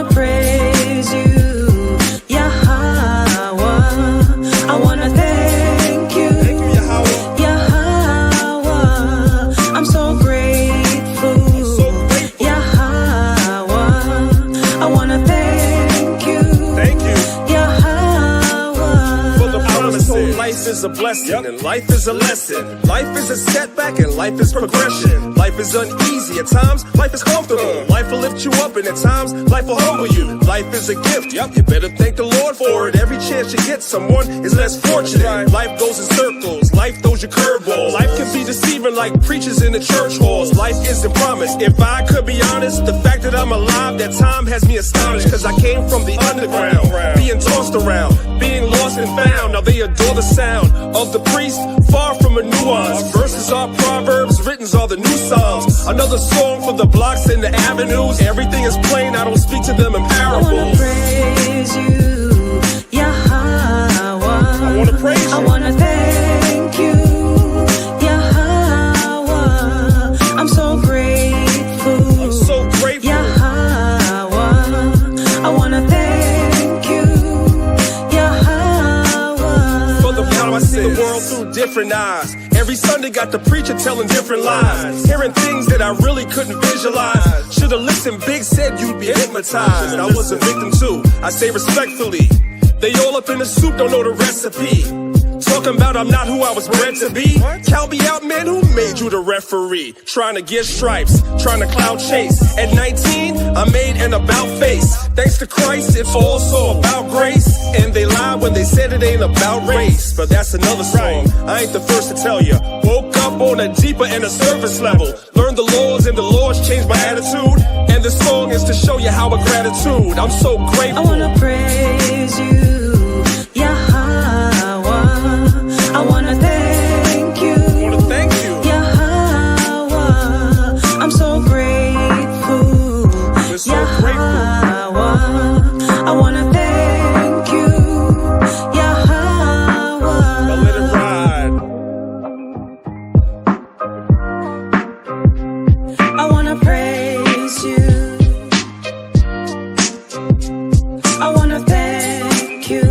wanna praise you, Yahweh. I wanna thank you, Yahweh. I'm so grateful, Yahweh. I wanna thank you, Yahweh. For the promises. Life is a blessing and life is a lesson. Life is a setback and life is progression. Life is uneasy at times, life is comfortable. Life will lift you up and at times life will humble you. Life is a gift, you better thank the Lord for it. Every chance you get, someone is less fortunate. Life goes in circles, life throws you curveballs. Life can be deceiving like preachers in the church halls. Life isn't promised. If I could be honest, the fact that I'm alive, that time has me astonished. Cause I came from the underground, being tossed around, being lost and found. Now they adore the sound of the priest, far from a nuance. Verses are proverbs, writtens are the new songs. Another song for the blocks and the avenues. Everything is plain, I don't speak to them in parables. I wanna praise you, Yahweh. I wanna praise you. I wanna thank you, Yahweh. I'm so grateful, I'm so grateful. Yahweh. I wanna thank you, Yahweh. For the power I see the world through different eyes. Every Sunday got the preacher telling different lies, hearing things that I really couldn't visualize. Should've listened, Big said you'd be hypnotized. I was a victim too, I say respectfully. They all up in the soup, don't know the recipe. Talking about I'm not who I was bred to be. Count me out, man, who made you the referee? Trying to get stripes, trying to cloud chase. At 19, I made an about face. Thanks to Christ, it's also about grace. And they lied when they said it ain't about race. But that's another song, I ain't the first to tell you. Woke up on a deeper and a surface level. Learned the laws and the laws changed my attitude. And this song is to show you how a gratitude. I'm so grateful. I wanna praise you, Yahweh. I wanna thank you, Yahweh. I'm so grateful, Yahweh. I wanna thank you, Yahweh. Now let it ride. I wanna praise you, I wanna thank you.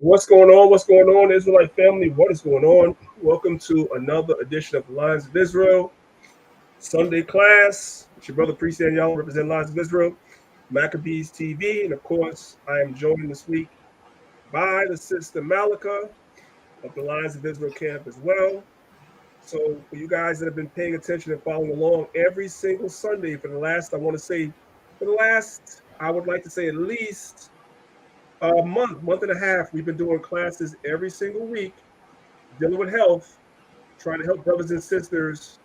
What's going on? What's going on, Israelite family? What is going on? Welcome to another edition of the Lions of Israel Sunday class. It's your brother Priest Daniel, representing Lions of Israel, Maccabees TV, and of course, I am joined this week by the sister Malika of the Lions of Israel camp as well. So for you guys that have been paying attention and following along every single Sunday for the last, I would like to say at least a month and a half, we've been doing classes every single week, dealing with health, trying to help brothers and sisters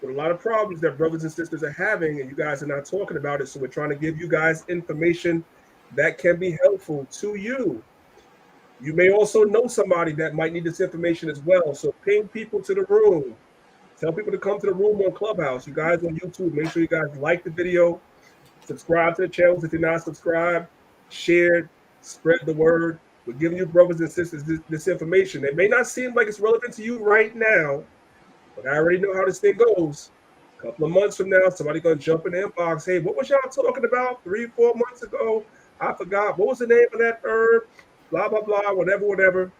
with a lot of problems that brothers and sisters are having, and you guys are not talking about it. So we're trying to give you guys information that can be helpful to you. You may also know somebody that might need this information as well. So ping people to the room. Tell people to come to the room on Clubhouse. You guys on YouTube, make sure you guys like the video, subscribe to the channels if you're not subscribed, share, spread the word. We're giving you brothers and sisters this information. It may not seem like it's relevant to you right now, but I already know how this thing goes. A couple of months from now, somebody's going to jump in the inbox. Hey, what was y'all talking about 3-4 months ago? I forgot. What was the name of that herb? Blah, blah, blah, whatever.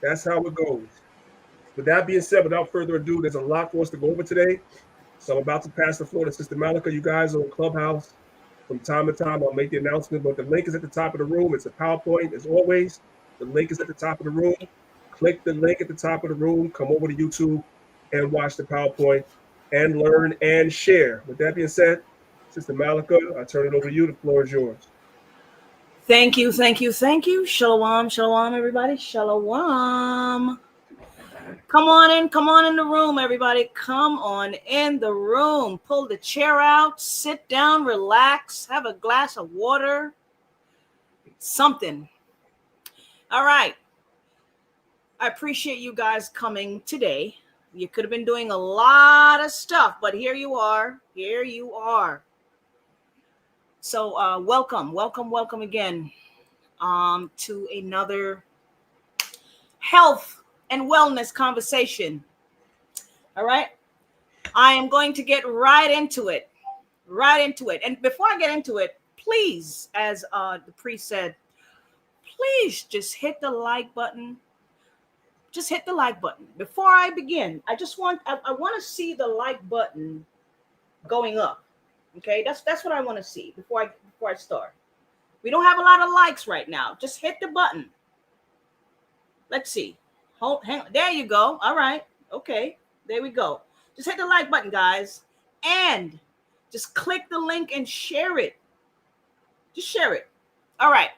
That's how it goes. With that being said, without further ado, there's a lot for us to go over today. So I'm about to pass the floor to Sister Malika. You guys are on Clubhouse. From time to time, I'll make the announcement, but the link is at the top of the room. It's a PowerPoint, as always. The link is at the top of the room. Click the link at the top of the room. Come over to YouTube and watch the PowerPoint and learn and share. With that being said, Sister Malika, I turn it over to you. The floor is yours. Thank you. Shalom, everybody. Shalom. Come on in the room, everybody. Come on in the room. Pull the chair out, sit down, relax, have a glass of water, something. All right. I appreciate you guys coming today. You could have been doing a lot of stuff, but here you are. Here you are. So welcome again to another health and wellness conversation. All right. I am going to get right into it. And before I get into it, please, as the priest said, please just hit the like button. Just hit the like button. Before I begin, I want to see the like button going up. Okay, that's what I want to see before I start. We don't have a lot of likes right now. Just hit the button. Let's see. Hang on. There you go. All right. Okay. There we go. Just hit the like button, guys, and just click the link and share it. Just share it. All right.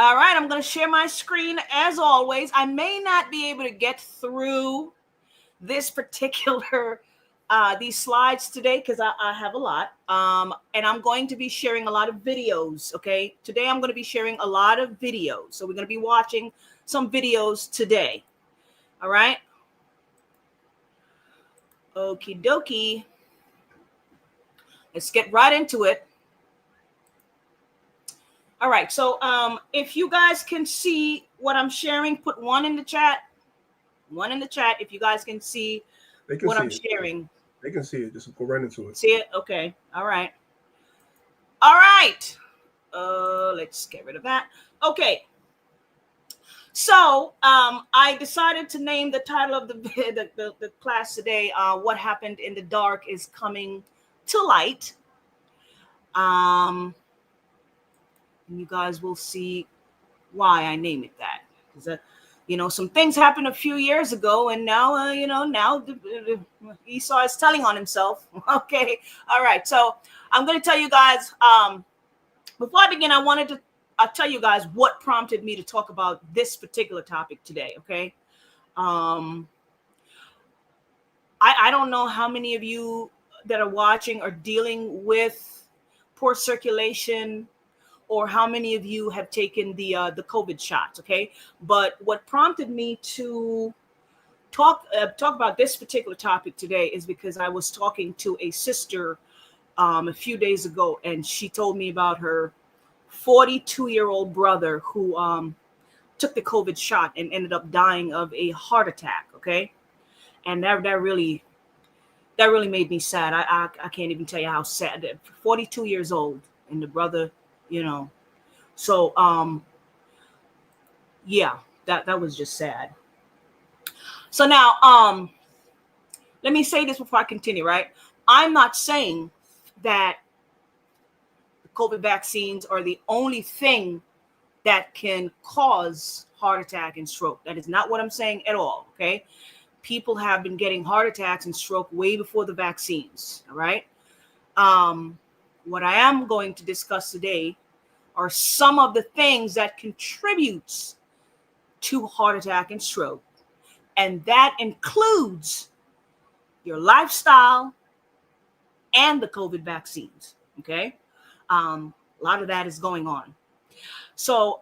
All right, I'm going to share my screen as always. I may not be able to get through this particular, these slides today because I have a lot. And I'm going to be sharing a lot of videos, okay? Today I'm going to be sharing a lot of videos. So we're going to be watching some videos today. All right? Okie dokie. Let's get right into it. All right, so if you guys can see what I'm sharing, put one in the chat. One in the chat if you guys can see what I'm sharing. They can see it. Just go right into it. See it? Okay. All right. All right. Let's get rid of that. Okay. So I decided to name the title of the class today, What Happened in the Dark is Coming to Light. You guys will see why I name it that. Because, some things happened a few years ago, and now, now Esau is telling on himself. Okay. All right. So I'm going to tell you guys, before I begin, I wanted to tell you guys what prompted me to talk about this particular topic today. Okay. I don't know how many of you that are watching are dealing with poor circulation, or how many of you have taken the COVID shots, okay? But what prompted me to talk about this particular topic today is because I was talking to a sister a few days ago, and she told me about her 42-year-old brother who took the COVID shot and ended up dying of a heart attack, okay? And that really made me sad. I can't even tell you how sad. 42 years old, and the brother, so yeah, that was just sad. So now let me say this before I continue, right? I'm not saying that the COVID vaccines are the only thing that can cause heart attack and stroke. That is not what I'm saying at all, okay? People have been getting heart attacks and stroke way before the vaccines, all right? What I am going to discuss today are some of the things that contributes to heart attack and stroke. And that includes your lifestyle and the COVID vaccines, okay? A lot of that is going on. So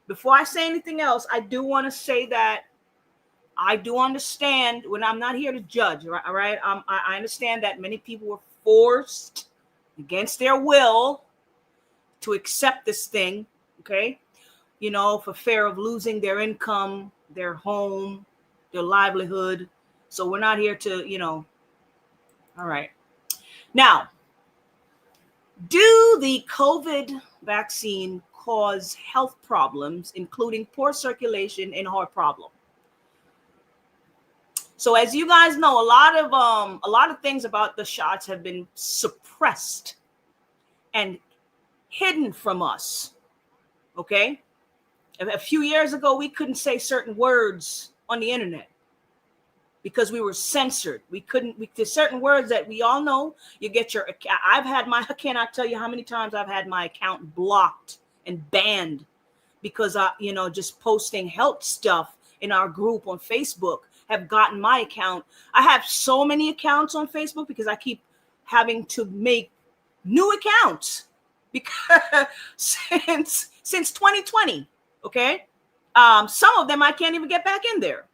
before I say anything else, I do want to say that I do understand, when I'm not here to judge, all right? I understand that many people were forced against their will to accept this thing, okay? For fear of losing their income, their home, their livelihood. So we're not here to, all right. Now, do the COVID vaccine cause health problems, including poor circulation and heart problem? So as you guys know, a lot of things about the shots have been suppressed and hidden from us. Okay? A few years ago, we couldn't say certain words on the internet because we were censored. There's certain words that we all know. I cannot tell you how many times I've had my account blocked and banned because just posting health stuff in our group on Facebook have gotten my account. I have so many accounts on Facebook because I keep having to make new accounts because since 2020. Okay. Some of them I can't even get back in there.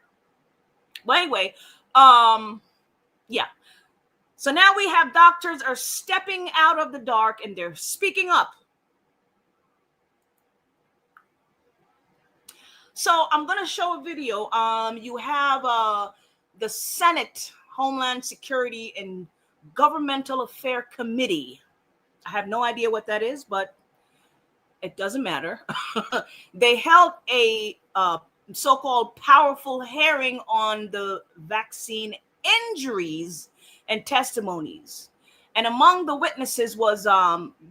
But anyway, yeah. So now we have doctors are stepping out of the dark and they're speaking up. So I'm going to show a video. You have the Senate Homeland Security and Governmental Affairs Committee. I have no idea what that is, but it doesn't matter. They held a so-called powerful hearing on the vaccine injuries and testimonies. And among the witnesses was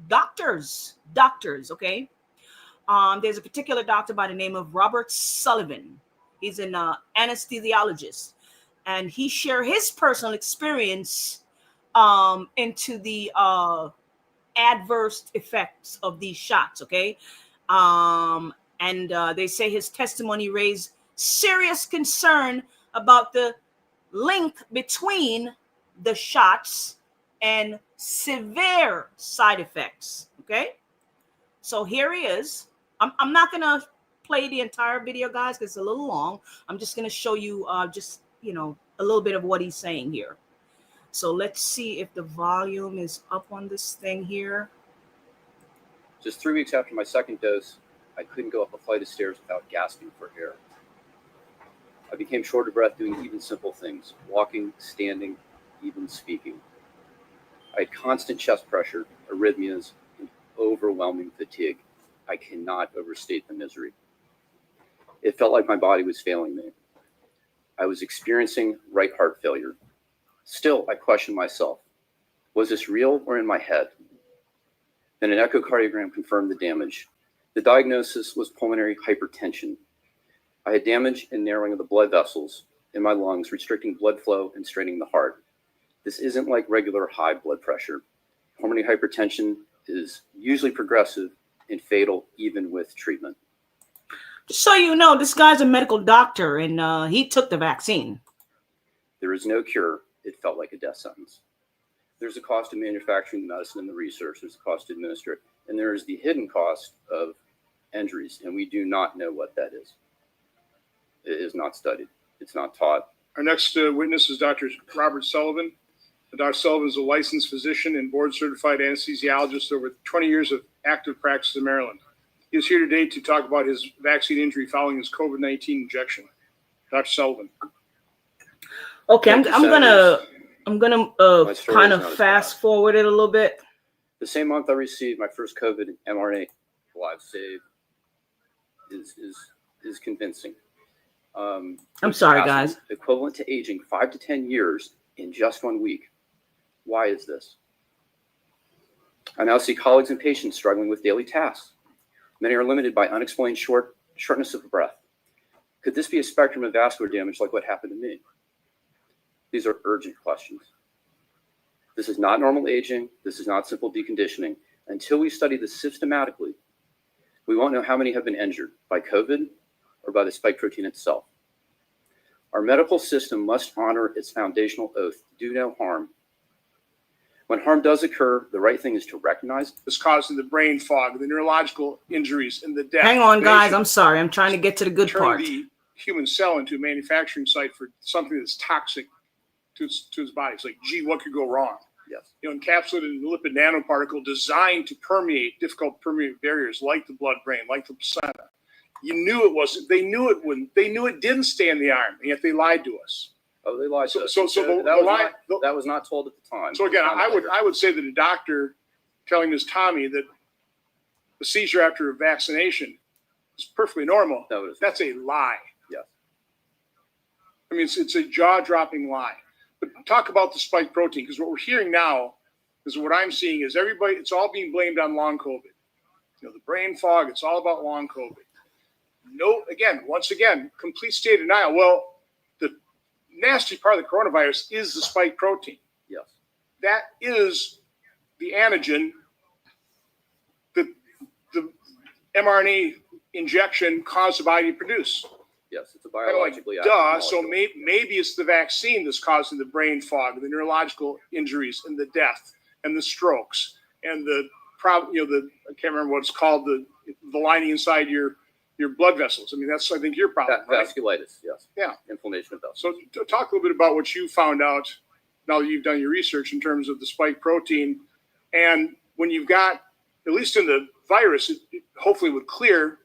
doctors, okay? There's a particular doctor by the name of Robert Sullivan. He's an anesthesiologist, and he shared his personal experience into the adverse effects of these shots, okay? And they say his testimony raised serious concern about the link between the shots and severe side effects, okay? So here he is. I'm not going to play the entire video, guys, because it's a little long. I'm just going to show you a little bit of what he's saying here. So let's see if the volume is up on this thing here. Just 3 weeks after my second dose, I couldn't go up a flight of stairs without gasping for air. I became short of breath doing even simple things, walking, standing, even speaking. I had constant chest pressure, arrhythmias, and overwhelming fatigue. I cannot overstate the misery. It felt like my body was failing me. I was experiencing right heart failure. Still, I questioned myself. Was this real or in my head? Then an echocardiogram confirmed the damage. The diagnosis was pulmonary hypertension. I had damage and narrowing of the blood vessels in my lungs, restricting blood flow and straining the heart. This isn't like regular high blood pressure. Pulmonary hypertension is usually progressive and fatal even with treatment. Just so you know, this guy's a medical doctor and he took the vaccine. There is no cure. It felt like a death sentence. There's a cost of manufacturing the medicine and the research. There's a cost to administer it. And there is the hidden cost of injuries. And we do not know what that is. It is not studied. It's not taught. Our next witness is Dr. Robert Sullivan. Dr. Sullivan is a licensed physician and board-certified anesthesiologist over 20 years of active practice in Maryland. He is here today to talk about his vaccine injury following his COVID-19 injection. Dr. Sullivan. Okay, I'm gonna kind of fast forward it a little bit. The same month I received my first COVID mRNA live save is convincing. I'm sorry, guys. Equivalent to aging 5 to 10 years in just 1 week. Why is this? I now see colleagues and patients struggling with daily tasks. Many are limited by unexplained shortness of breath. Could this be a spectrum of vascular damage like what happened to me? These are urgent questions. This is not normal aging. This is not simple deconditioning. Until we study this systematically, we won't know how many have been injured by COVID or by the spike protein itself. Our medical system must honor its foundational oath to do no harm. When harm does occur, the right thing is to recognize It's causing the brain fog, the neurological injuries, and the death. Hang on, guys. I'm sorry. I'm trying to get to the good part. Turn the human cell into a manufacturing site for something that's toxic to his body. It's like, gee, what could go wrong? yes. Encapsulated in a lipid nanoparticle designed to permeate difficult permeate barriers like the blood-brain, like the placenta. You knew it wasn't. They knew it wouldn't. They knew it didn't stay in the arm, and yet they lied to us. Oh, they lied to us. That was not told at the time. So again, I would say that a doctor telling Ms. Tommy that the seizure after a vaccination is perfectly normal. No, it isn't. That's a lie. Yes. I mean, it's a jaw-dropping lie. But talk about the spike protein, because what we're hearing now is what I'm seeing is everybody. It's all being blamed on long COVID. The brain fog. It's all about long COVID. Once again, complete state of denial. Well, the nasty part of the coronavirus is the spike protein. Yes. That is the antigen that the mRNA injection cause the body to produce? Yes, it's a Kind of like, biologically active duh. So molecule. maybe it's the vaccine that's causing the brain fog, the neurological injuries, and the death, and the strokes, and the problem. I can't remember what it's called, the lining inside your blood vessels. I mean, that's, I think, your problem, right? Vasculitis, yes. Yeah. Inflammation of vessels. So talk a little bit about what you found out now that you've done your research in terms of the spike protein, and when you've got, at least in the virus, it hopefully would clear.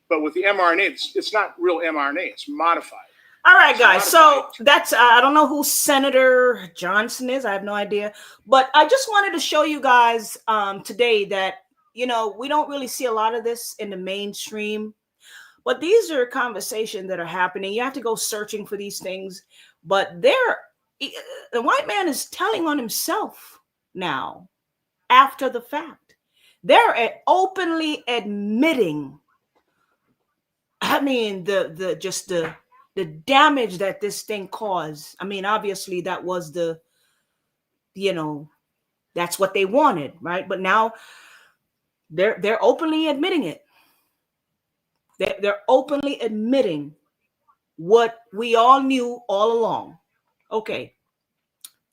But with the mRNA, it's not real mRNA. It's modified. All right, guys. So modified. that's I don't know who Senator Johnson is. I have no idea. But I just wanted to show you guys today that, we don't really see a lot of this in the mainstream. But these are conversations that are happening. You have to go searching for these things. But the white man is telling on himself now after the fact. They're openly admitting, I mean, the damage that this thing caused. I mean, obviously that was that's what they wanted, right? But now they're openly admitting it. They're openly admitting what we all knew all along. Okay,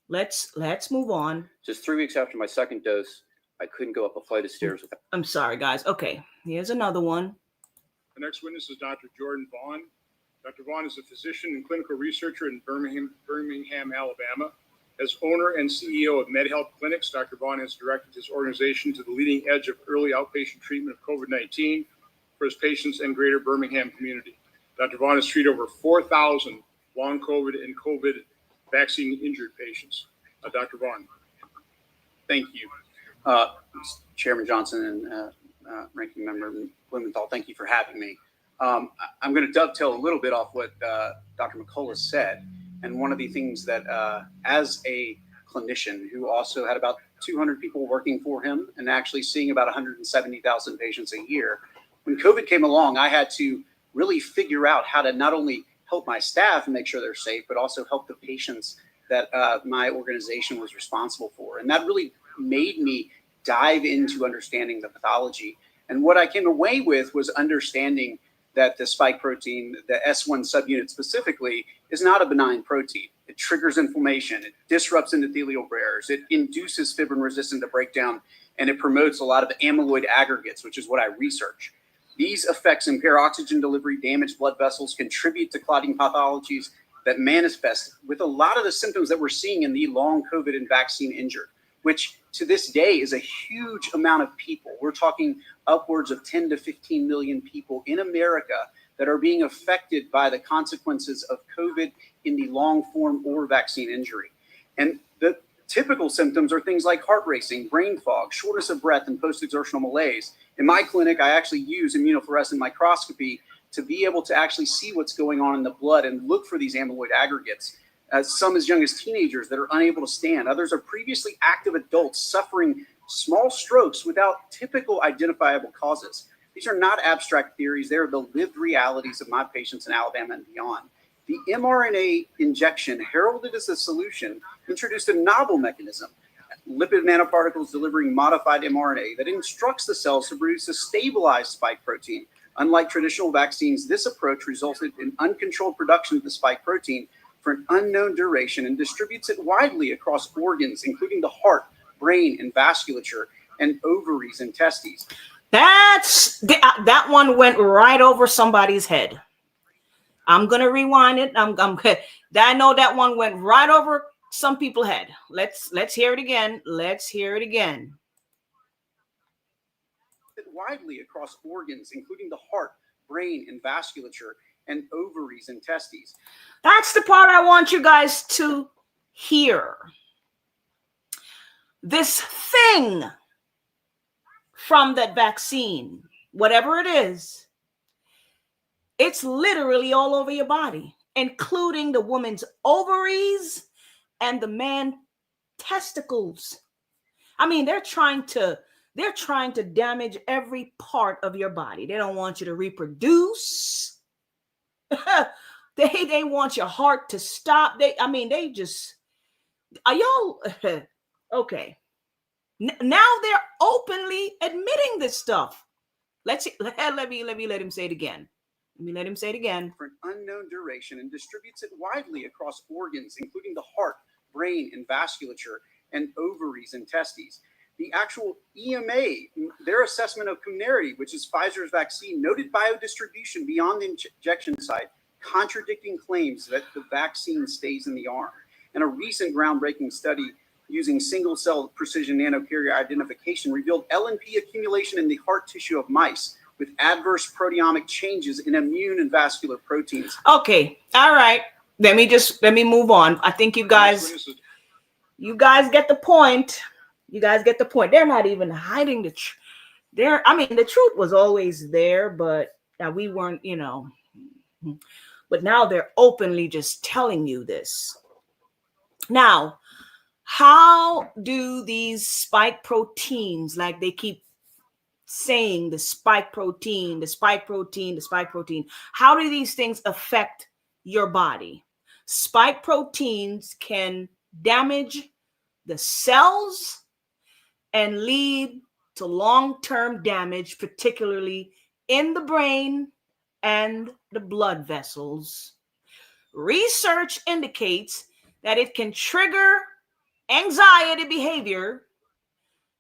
let's move on. Just 3 weeks after my second dose, I couldn't go up a flight of stairs without. I'm sorry, guys. Okay, here's another one. The next witness is Dr. Jordan Vaughn. Dr. Vaughn is a physician and clinical researcher in Birmingham, Alabama. As owner and CEO of MedHealth Clinics, Dr. Vaughn has directed his organization to the leading edge of early outpatient treatment of COVID-19 for his patients and greater Birmingham community. Dr. Vaughn has treated over 4,000 long COVID and COVID vaccine injured patients. Dr. Vaughn. Thank you. Chairman Johnson and Ranking Member Blumenthal, thank you for having me. I'm going to dovetail a little bit off what Dr. McCullough said. And one of the things that, as a clinician who also had about 200 people working for him and actually seeing about 170,000 patients a year, when COVID came along, I had to really figure out how to not only help my staff and make sure they're safe, but also help the patients that my organization was responsible for. And that really made me dive into understanding the pathology. And what I came away with was understanding that the spike protein, the S1 subunit specifically, is not a benign protein. It triggers inflammation, it disrupts endothelial barriers, it induces fibrin resistant to breakdown, and it promotes a lot of amyloid aggregates, which is what I research. These effects impair oxygen delivery, damage blood vessels, contribute to clotting pathologies that manifest with a lot of the symptoms that we're seeing in the long COVID and vaccine injured, which to this day is a huge amount of people. We're talking upwards of 10 to 15 million people in America that are being affected by the consequences of COVID in the long form or vaccine injury. And the typical symptoms are things like heart racing, brain fog, shortness of breath, and post-exertional malaise. In my clinic, I actually use immunofluorescent microscopy to be able to actually see what's going on in the blood and look for these amyloid aggregates. Some as young as teenagers that are unable to stand. Others are previously active adults suffering small strokes without typical identifiable causes. These are not abstract theories. They are the lived realities of my patients in Alabama and beyond. The mRNA injection, heralded as a solution, introduced a novel mechanism, lipid nanoparticles delivering modified mRNA that instructs the cells to produce a stabilized spike protein. Unlike traditional vaccines, this approach resulted in uncontrolled production of the spike protein for an unknown duration and distributes it widely across organs, including the heart, brain, and vasculature, and ovaries and testes. That one went right over somebody's head. I'm gonna rewind it. I know that one went right over some people's head. Let's hear it again. Let's hear it again. Widely across organs, including the heart, brain, and vasculature, and ovaries and testes. That's the part I want you guys to hear. This thing from that vaccine, whatever it is, it's literally all over your body, including the woman's ovaries and the man's testicles. I mean, they're trying to damage every part of your body. They don't want you to reproduce. They want your heart to stop. They just, are y'all okay? Now they're openly admitting this stuff. Let him say it again. Let him say it again. For an unknown duration and distributes it widely across organs, including the heart, brain, and vasculature, and ovaries and testes. The actual EMA, their assessment of Comirnaty, which is Pfizer's vaccine, noted biodistribution beyond the injection site, contradicting claims that the vaccine stays in the arm. And a recent groundbreaking study using single-cell precision nanocarrier identification revealed LNP accumulation in the heart tissue of mice with adverse proteomic changes in immune and vascular proteins. Okay, all right. Let me move on. I think you guys get the point. You guys get the point. They're not even hiding the truth. The truth was always there, but we weren't, but now they're openly just telling you this. Now, how do these spike proteins, like they keep saying, the spike protein, how do these things affect your body? Spike proteins can damage the cells and lead to long-term damage, particularly in the brain and the blood vessels. Research indicates that it can trigger anxiety behavior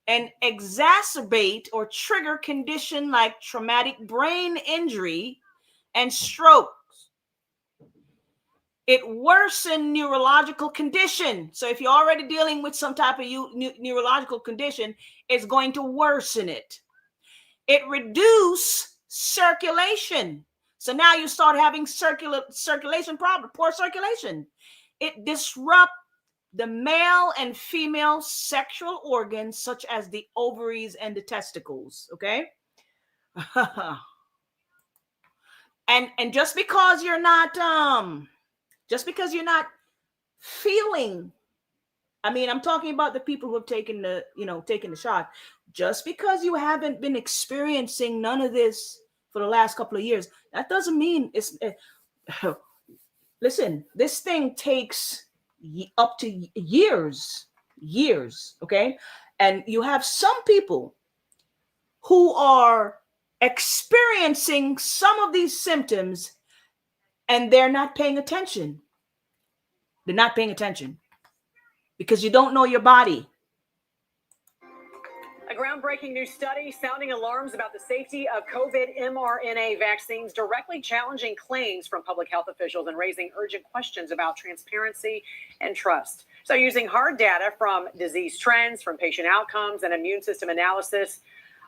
and exacerbate or trigger condition like traumatic brain injury and stroke. It worsens neurological condition. So if you're already dealing with some type of neurological condition, it's going to worsen it. It reduces circulation. So now you start having circulation problem, poor circulation. It disrupts the male and female sexual organs, such as the ovaries and the testicles. Okay. and just because you're not feeling, I'm talking about the people who have taken the shot. Just because you haven't been experiencing none of this for the last couple of years, that doesn't mean it's. Listen, this thing takes up to years. Okay, and you have some people who are experiencing some of these symptoms, and they're not paying attention. They're not paying attention because you don't know your body. A groundbreaking new study sounding alarms about the safety of COVID mRNA vaccines, directly challenging claims from public health officials and raising urgent questions about transparency and trust. So using hard data from disease trends, from patient outcomes, and immune system analysis,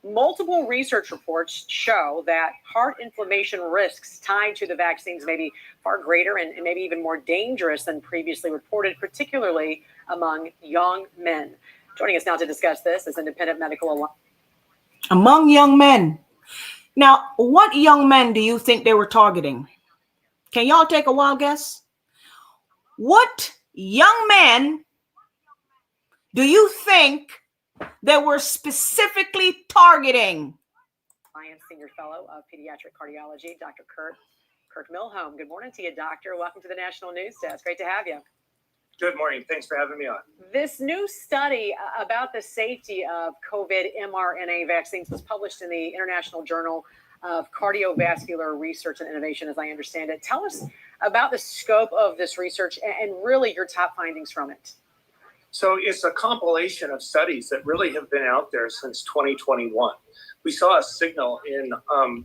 multiple research reports show that heart inflammation risks tied to the vaccines may be far greater and maybe even more dangerous than previously reported, particularly among young men. Joining us now to discuss this is independent medical among young men. Now, what young men do you think they were targeting? Can y'all take a wild guess? What young men do you think they were specifically targeting? Alliance Senior Fellow of Pediatric Cardiology, Dr. Kirk Milholm. Good morning to you, Doctor. Welcome to the National News Desk. Great to have you. Good morning. Thanks for having me on. This new study about the safety of COVID mRNA vaccines was published in the International Journal of Cardiovascular Research and Innovation, as I understand it. Tell us about the scope of this research and really your top findings from it. So it's a compilation of studies that really have been out there since 2021. We saw a signal in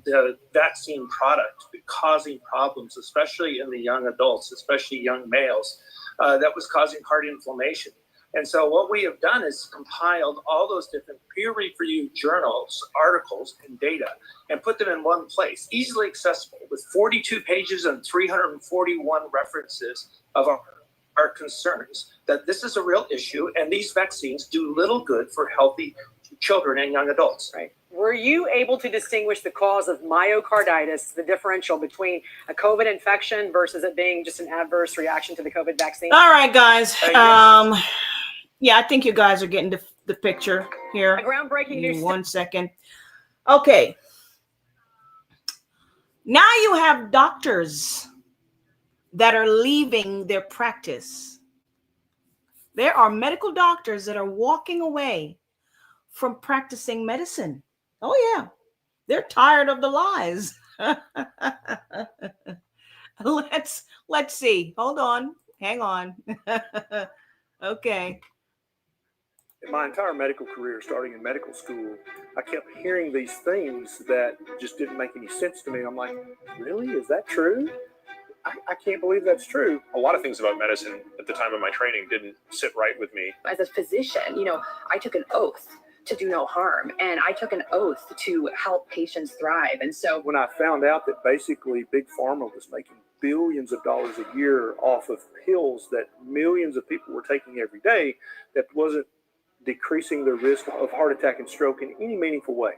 the vaccine product causing problems, especially in the young adults, especially young males. That was causing heart inflammation. And so what we have done is compiled all those different peer-reviewed journals, articles, and data, and put them in one place, easily accessible, with 42 pages and 341 references of our concerns that this is a real issue, and these vaccines do little good for healthy children and young adults. Right. Were you able to distinguish the cause of myocarditis, the differential between a COVID infection versus it being just an adverse reaction to the COVID vaccine? All right, guys. Yeah, I think you guys are getting the picture here. A groundbreaking news. 1 second. Okay. Now you have doctors that are leaving their practice. There are medical doctors that are walking away from practicing medicine. Oh, yeah. They're tired of the lies. Let's see. Hold on. Hang on. Okay. In my entire medical career, starting in medical school, I kept hearing these things that just didn't make any sense to me. I'm like, really? Is that true? I can't believe that's true. A lot of things about medicine at the time of my training didn't sit right with me. As a physician, I took an oath to do no harm, and I took an oath to help patients thrive. And so when I found out that basically Big Pharma was making billions of dollars a year off of pills that millions of people were taking every day, that wasn't decreasing the risk of heart attack and stroke in any meaningful way.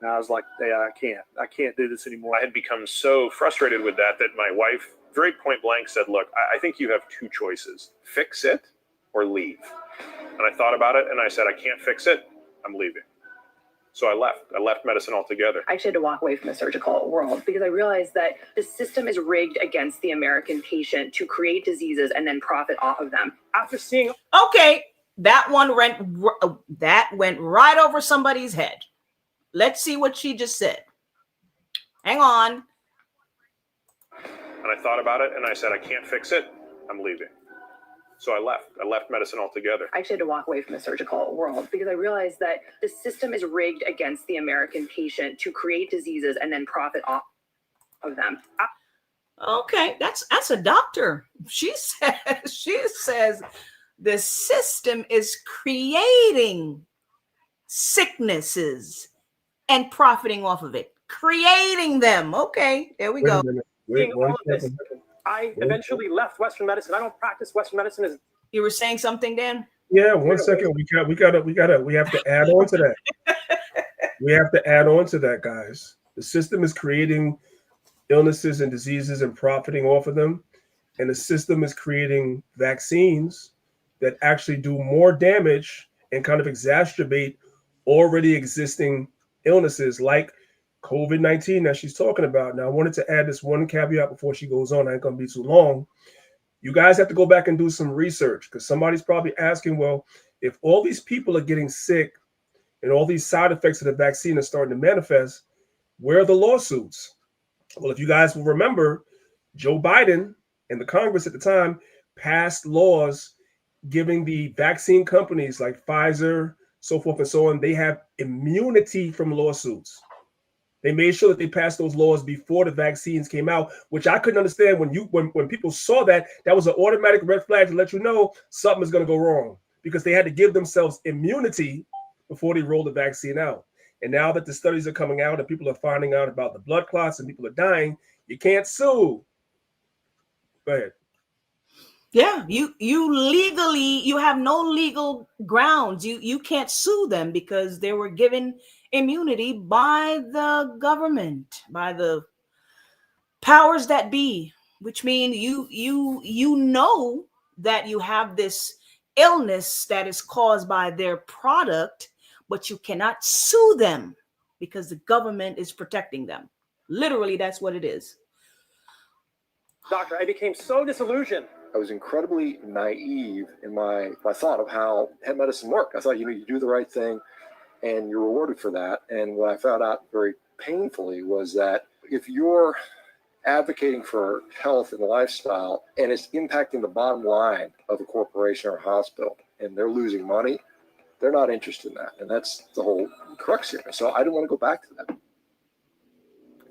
And I was like, I can't do this anymore. I had become so frustrated with that my wife very point blank said, look, I think you have two choices, fix it or leave. And I thought about it and I said, I can't fix it, I'm leaving. So I left medicine altogether. I actually had to walk away from the surgical world because I realized that the system is rigged against the American patient to create diseases and then profit off of them. After seeing, Okay, that went right over somebody's head. Let's see what she just said. Hang on. And I thought about it and I said, I can't fix it, I'm leaving. So I left medicine altogether. I actually had to walk away from the surgical world because I realized that the system is rigged against the American patient to create diseases and then profit off of them. Okay, that's a doctor. She says the system is creating sicknesses and profiting off of it. Creating them. Okay, there we go. Wait one second. I eventually left Western medicine. I don't practice Western medicine as You were saying something, Dan? Yeah, 1 second. We have to add on to that. We have to add on to that, guys. The system is creating illnesses and diseases and profiting off of them. And the system is creating vaccines that actually do more damage and kind of exacerbate already existing illnesses like COVID-19 that she's talking about. Now, I wanted to add this one caveat before she goes on. I ain't going to be too long. You guys have to go back and do some research because somebody's probably asking, well, if all these people are getting sick and all these side effects of the vaccine are starting to manifest, where are the lawsuits? Well, if you guys will remember, Joe Biden and the Congress at the time passed laws giving the vaccine companies like Pfizer, so forth and so on, they have immunity from lawsuits. They made sure that they passed those laws before the vaccines came out, which I couldn't understand. When people saw that was an automatic red flag to let you know something is going to go wrong because they had to give themselves immunity before they rolled the vaccine out. And now that the studies are coming out and people are finding out about the blood clots and people are dying, you can't sue. Go ahead. Yeah, you have no legal grounds. You can't sue them because they were given immunity by the government, by the powers that be, which mean you know that you have this illness that is caused by their product, but you cannot sue them because the government is protecting them. Literally, that's what it is. doctor, I became so disillusioned. I was incredibly naive in my thought of how hemp medicine worked. I thought, you do the right thing and you're rewarded for that. And what I found out very painfully was that if you're advocating for health and lifestyle and it's impacting the bottom line of a corporation or a hospital and they're losing money, they're not interested in that. And that's the whole crux here. So I didn't want to go back to that.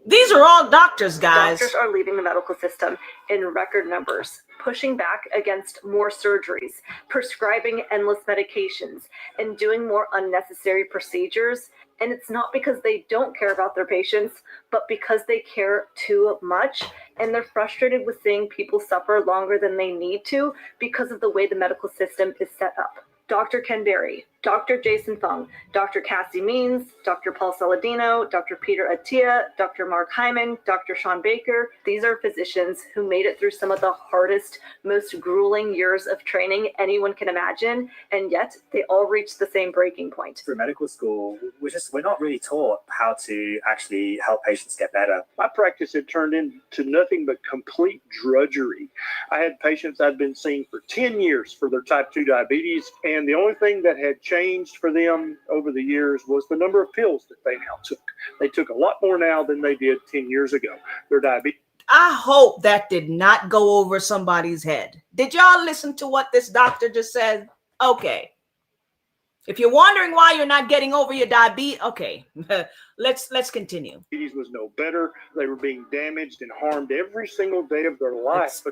These are all doctors, guys. Doctors are leaving the medical system in record numbers, pushing back against more surgeries, prescribing endless medications, and doing more unnecessary procedures. And it's not because they don't care about their patients, but because they care too much. And they're frustrated with seeing people suffer longer than they need to because of the way the medical system is set up. Dr. Ken Berry, Dr. Jason Fung, Dr. Cassie Means, Dr. Paul Saladino, Dr. Peter Attia, Dr. Mark Hyman, Dr. Sean Baker. These are physicians who made it through some of the hardest, most grueling years of training anyone can imagine, and yet they all reached the same breaking point. Through medical school, we're not really taught how to actually help patients get better. My practice had turned into nothing but complete drudgery. I had patients I'd been seeing for 10 years for their type 2 diabetes, and the only thing that had changed changed for them over the years was the number of pills that they now took. They took a lot more now than they did 10 years ago. Their diabetes. I hope that did not go over somebody's head. Did y'all listen to what this doctor just said? Okay. If you're wondering why you're not getting over your diabetes, okay, let's continue. Diabetes was no better. They were being damaged and harmed every single day of their life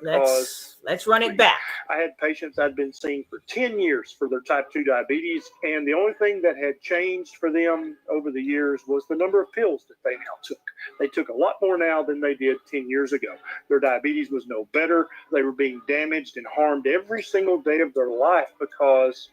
let's run it back. I had patients I'd been seeing for 10 years for their type 2 diabetes, and the only thing that had changed for them over the years was the number of pills that they now took. They took a lot more now than they did 10 years ago. Their diabetes was no better. They were being damaged and harmed every single day of their life because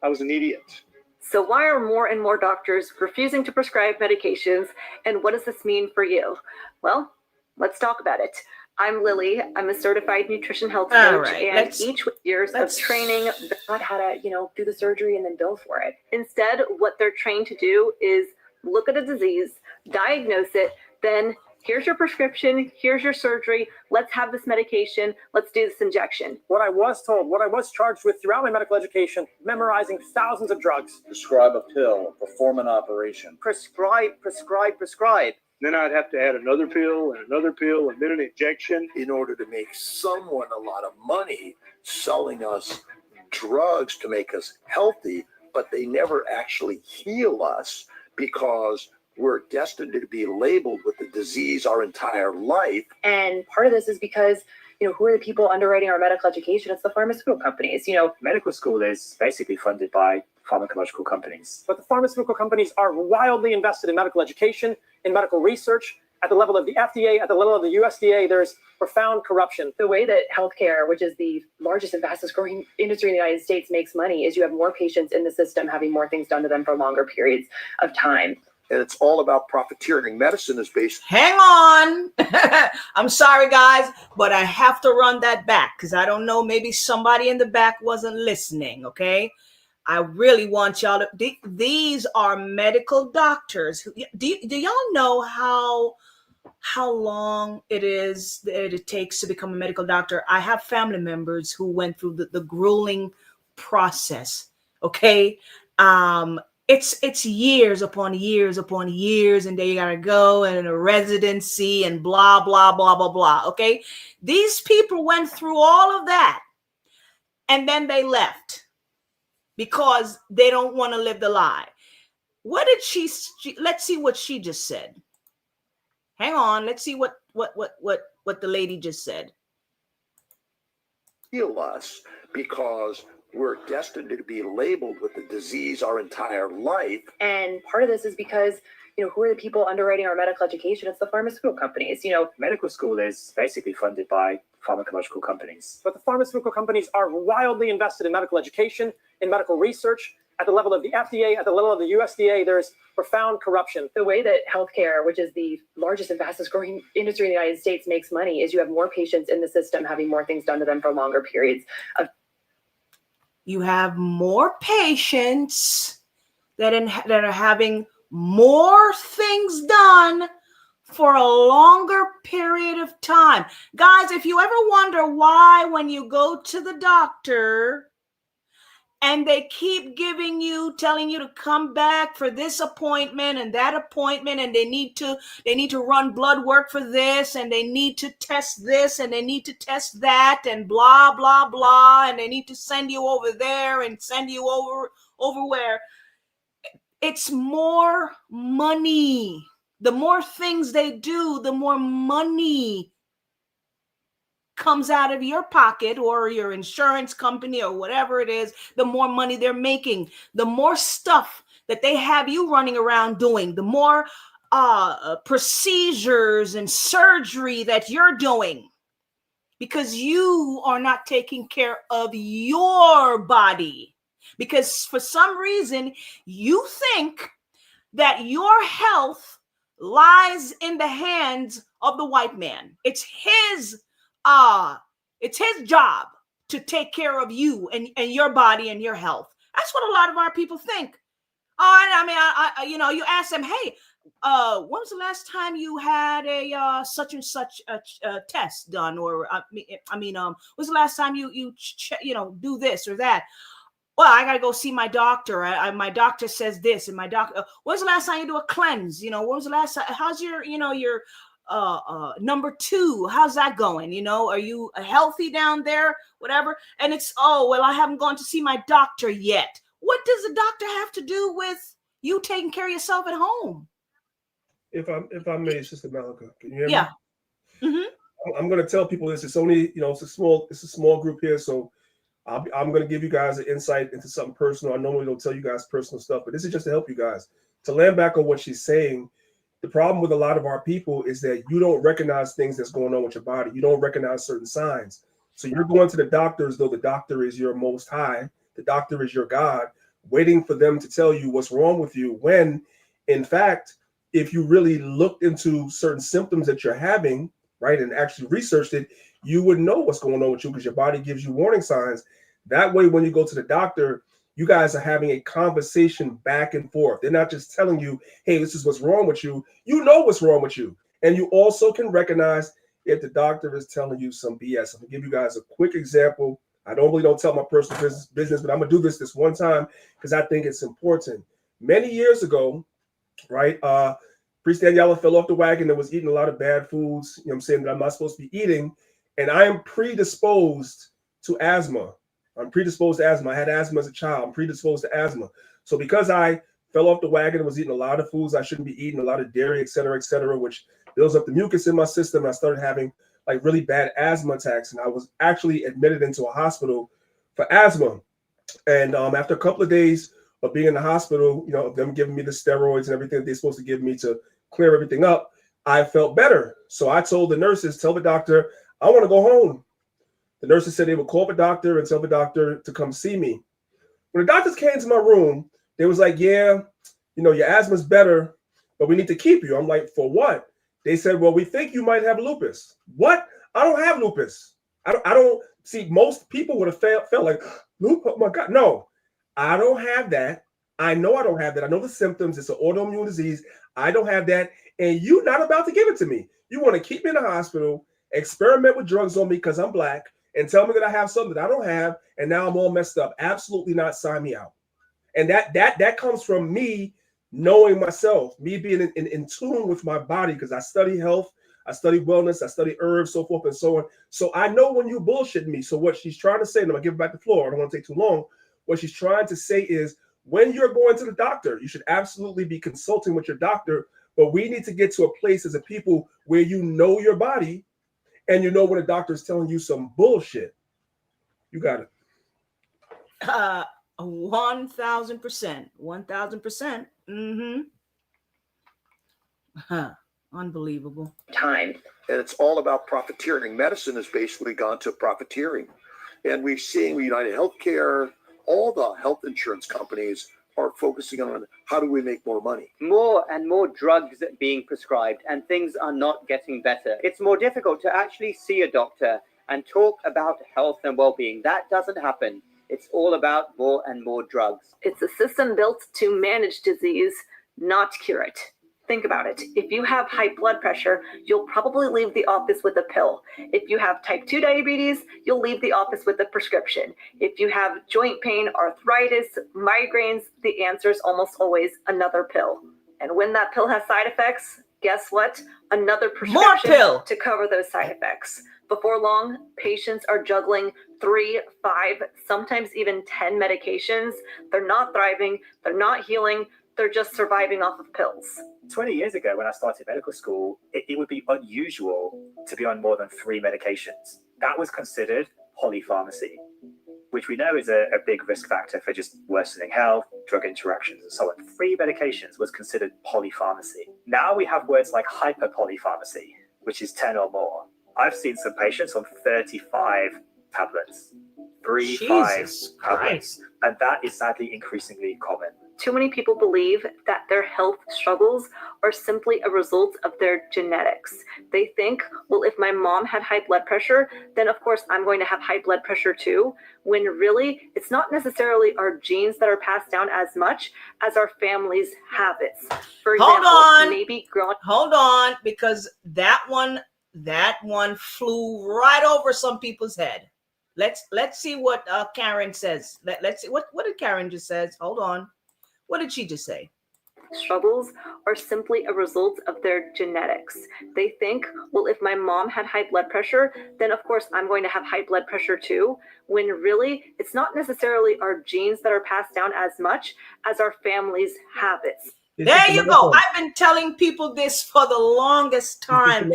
I was an idiot. So why are more and more doctors refusing to prescribe medications, and what does this mean for you? Well, let's talk about it. I'm Lily. I'm a certified nutrition health coach, and each with years of training, not how to, do the surgery and then bill for it. Instead, what they're trained to do is look at a disease, diagnose it, then here's your prescription, here's your surgery, let's have this medication, let's do this injection. What I was told, what I was charged with throughout my medical education, memorizing thousands of drugs. Prescribe a pill, perform an operation. Prescribe. Then I'd have to add another pill and another pill and then an injection. In order to make someone a lot of money selling us drugs to make us healthy, but they never actually heal us because we're destined to be labeled with the disease our entire life. And part of this is because, who are the people underwriting our medical education? It's the pharmaceutical companies. Medical school is basically funded by pharmacological companies. But the pharmaceutical companies are wildly invested in medical education, in medical research. At the level of the FDA, at the level of the USDA, there's profound corruption. The way that healthcare, which is the largest and fastest growing industry in the United States, makes money is you have more patients in the system having more things done to them for longer periods of time. And it's all about profiteering. Medicine is based. Hang on. I'm sorry, guys, but I have to run that back because I don't know. Maybe somebody in the back wasn't listening. Okay. I really want y'all to. These are medical doctors. Do y'all know how long it is that it takes to become a medical doctor? I have family members who went through the grueling process. Okay. It's years upon years upon years, and then you gotta go and a residency and blah, blah, blah, blah, blah. Okay. These people went through all of that and then they left because they don't want to live the lie. What did she let's see what she just said. Hang on. Let's see what the lady just said. Heal us because we're destined to be labeled with the disease our entire life. And part of this is because, who are the people underwriting our medical education? It's the pharmaceutical companies. Medical school is basically funded by pharmacological companies. But the pharmaceutical companies are wildly invested in medical education, in medical research. At the level of the FDA, at the level of the USDA, there's profound corruption. The way that healthcare, which is the largest and fastest growing industry in the United States, makes money is you have more patients in the system having more things done to them for longer periods of. You have more patients that are having more things done for a longer period of time. Guys, if you ever wonder why when you go to the doctor and they keep telling you to come back for this appointment and that appointment, and they need to run blood work for this, and they need to test this, and they need to test that, and blah, blah, blah, and they need to send you over there and send you over where. It's more money. The more things they do, the more money comes out of your pocket or your insurance company or whatever it is, the more money they're making, the more stuff that they have you running around doing, the more procedures and surgery that you're doing because you are not taking care of your body. Because for some reason, you think that your health lies in the hands of the white man. It's his job to take care of you and your body and your health. That's what a lot of our people think. You ask them, hey, when was the last time you had a such and such a test done? Or was the last time you do this or that? well, I gotta go see my doctor. My doctor says this, and my doctor. When's the last time you do a cleanse? You know, when was the last time? How's your, your number 2? How's that going? You know, are you healthy down there? Whatever. And it's, oh, well, I haven't gone to see my doctor yet. What does the doctor have to do with you taking care of yourself at home? If I may, Sister Malika, can you hear me? Yeah. Mm-hmm. I'm going to tell people this. It's only, it's a small group here, so I'm going to give you guys an insight into something personal. I normally don't tell you guys personal stuff, but this is just to help you guys. To land back on what she's saying, the problem with a lot of our people is that you don't recognize things that's going on with your body. You don't recognize certain signs. So you're going to the doctor as though the doctor is your most high, the doctor is your God, waiting for them to tell you what's wrong with you, when, in fact, if you really looked into certain symptoms that you're having, right, and actually researched it, you would know what's going on with you because your body gives you warning signs. That way, when you go to the doctor, you guys are having a conversation back and forth. They're not just telling you, hey, this is what's wrong with you. You know what's wrong with you. And you also can recognize if the doctor is telling you some BS. I'm going to give you guys a quick example. I normally don't tell my personal business, but I'm going to do this one time because I think it's important. Many years ago, right, Priest Daniela fell off the wagon and was eating a lot of bad foods, you know what I'm saying, that I'm not supposed to be eating. And I am predisposed to asthma. I'm predisposed to asthma. I had asthma as a child. I'm predisposed to asthma. So because I fell off the wagon and was eating a lot of foods I shouldn't be eating, a lot of dairy, et cetera, which builds up the mucus in my system, and I started having like really bad asthma attacks. And I was actually admitted into a hospital for asthma. And after a couple of days of being in the hospital, them giving me the steroids and everything that they're supposed to give me to clear everything up, I felt better. So I told the nurses, tell the doctor, I want to go home. The nurses said they would call the doctor and tell the doctor to come see me. When the doctors came to my room, they was like, yeah, your asthma's better, but we need to keep you. I'm like, for what? They said, well, we think you might have lupus. What? I don't have lupus. I don't see, most people would have felt like, lupus, oh my God. No, I don't have that. I know I don't have that. I know the symptoms. It's an autoimmune disease. I don't have that. And you're not about to give it to me. You want to keep me in the hospital, experiment with drugs on me because I'm Black, and tell me that I have something that I don't have, and now I'm all messed up. Absolutely not. Sign me out. And that comes from me knowing myself, me being in tune with my body, because I study health, I study wellness, I study herbs, so forth and so on. So I know when you bullshit me. So what she's trying to say, and I'm gonna give it back the floor, I don't want to take too long. What she's trying to say is, when you're going to the doctor, you should absolutely be consulting with your doctor, but we need to get to a place as a people where you know your body and you know when a doctor is telling you some bullshit. You got it. 1,000%. 1,000%. Unbelievable. Time. And it's all about profiteering. Medicine has basically gone to profiteering. And we're seeing United Healthcare, all the health insurance companies are focusing on how do we make more money. More and more drugs being prescribed, and things are not getting better. It's more difficult to actually see a doctor and talk about health and well-being. That doesn't happen. It's all about more and more drugs. It's a system built to manage disease, not cure it. Think about it. If you have high blood pressure, you'll probably leave the office with a pill. If you have type 2 diabetes, you'll leave the office with a prescription. If you have joint pain, arthritis, migraines, the answer is almost always another pill. And when that pill has side effects, guess what? Another prescription to cover those side effects. Before long, patients are juggling 3, 5, sometimes even 10 medications. They're not thriving, they're not healing, they're just surviving off of pills. 20 years ago, when I started medical school, it would be unusual to be on more than 3 medications. That was considered polypharmacy, which we know is a big risk factor for just worsening health, drug interactions, and so on. 3 medications was considered polypharmacy. Now we have words like hyperpolypharmacy, which is 10 or more. I've seen some patients on 35 tablets, 3, 5 tablets, and that is sadly increasingly common. Too many people believe that their health struggles are simply a result of their genetics. They think, well, if my mom had high blood pressure, then of course I'm going to have high blood pressure too, when really it's not necessarily our genes that are passed down as much as our family's habits. For example, maybe growing. Hold on, because that one flew right over some people's head. Let's see what Karen says. Let's see what did Karen just says. Hold on. What did she just say? Struggles are simply a result of their genetics. They think, well, if my mom had high blood pressure, then of course I'm going to have high blood pressure too, when really it's not necessarily our genes that are passed down as much as our family's habits. There you go. I've been telling people this for the longest time.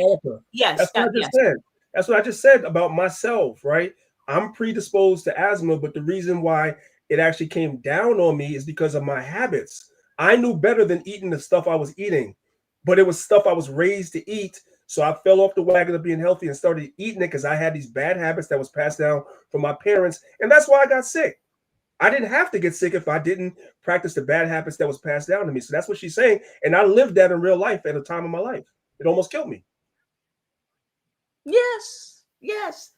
Yes. That's what I just said. That's what I just said about myself, right? I'm predisposed to asthma, but the reason why it actually came down on me is because of my habits. I knew better than eating the stuff I was eating, but it was stuff I was raised to eat. So I fell off the wagon of being healthy and started eating it because I had these bad habits that was passed down from my parents. And that's why I got sick. I didn't have to get sick if I didn't practice the bad habits that was passed down to me. So that's what she's saying. And I lived that in real life at a time of my life. It almost killed me. Yes. Yes.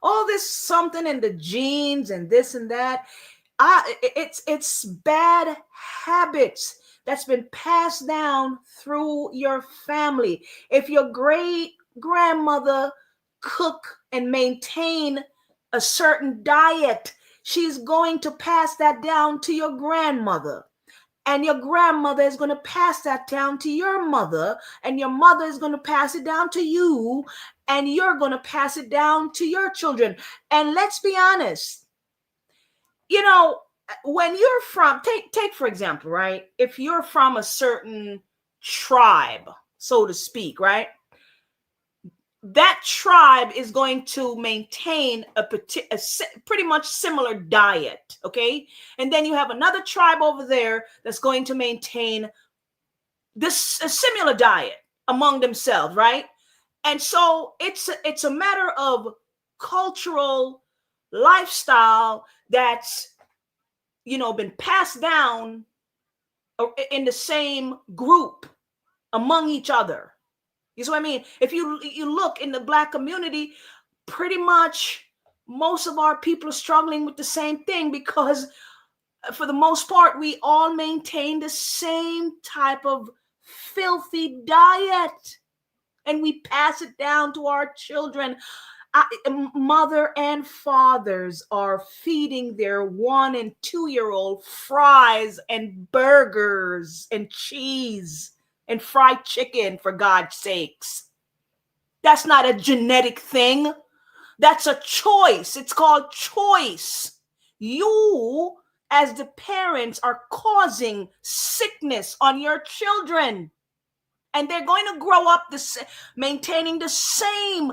All this something in the genes and this and that. It's bad habits that's been passed down through your family. If your great grandmother cook and maintain a certain diet, she's going to pass that down to your grandmother. And your grandmother is going to pass that down to your mother. And your mother is going to pass it down to you. And you're going to pass it down to your children. And let's be honest. You know, when you're from, take for example, right? If you're from a certain tribe, so to speak, right? That tribe is going to maintain a pretty much similar diet, okay? And then you have another tribe over there that's going to maintain a similar diet among themselves, right? And so it's a matter of cultural lifestyle that's, you know, been passed down in the same group among each other. You see what I mean? If you look in the Black community, pretty much most of our people are struggling with the same thing because for the most part, we all maintain the same type of filthy diet and we pass it down to our children. Mother and fathers are feeding their 1 and 2-year-old fries and burgers and cheese and fried chicken, for God's sakes. That's not a genetic thing. That's a choice. It's called choice. You, as the parents, are causing sickness on your children. And they're going to grow up maintaining the same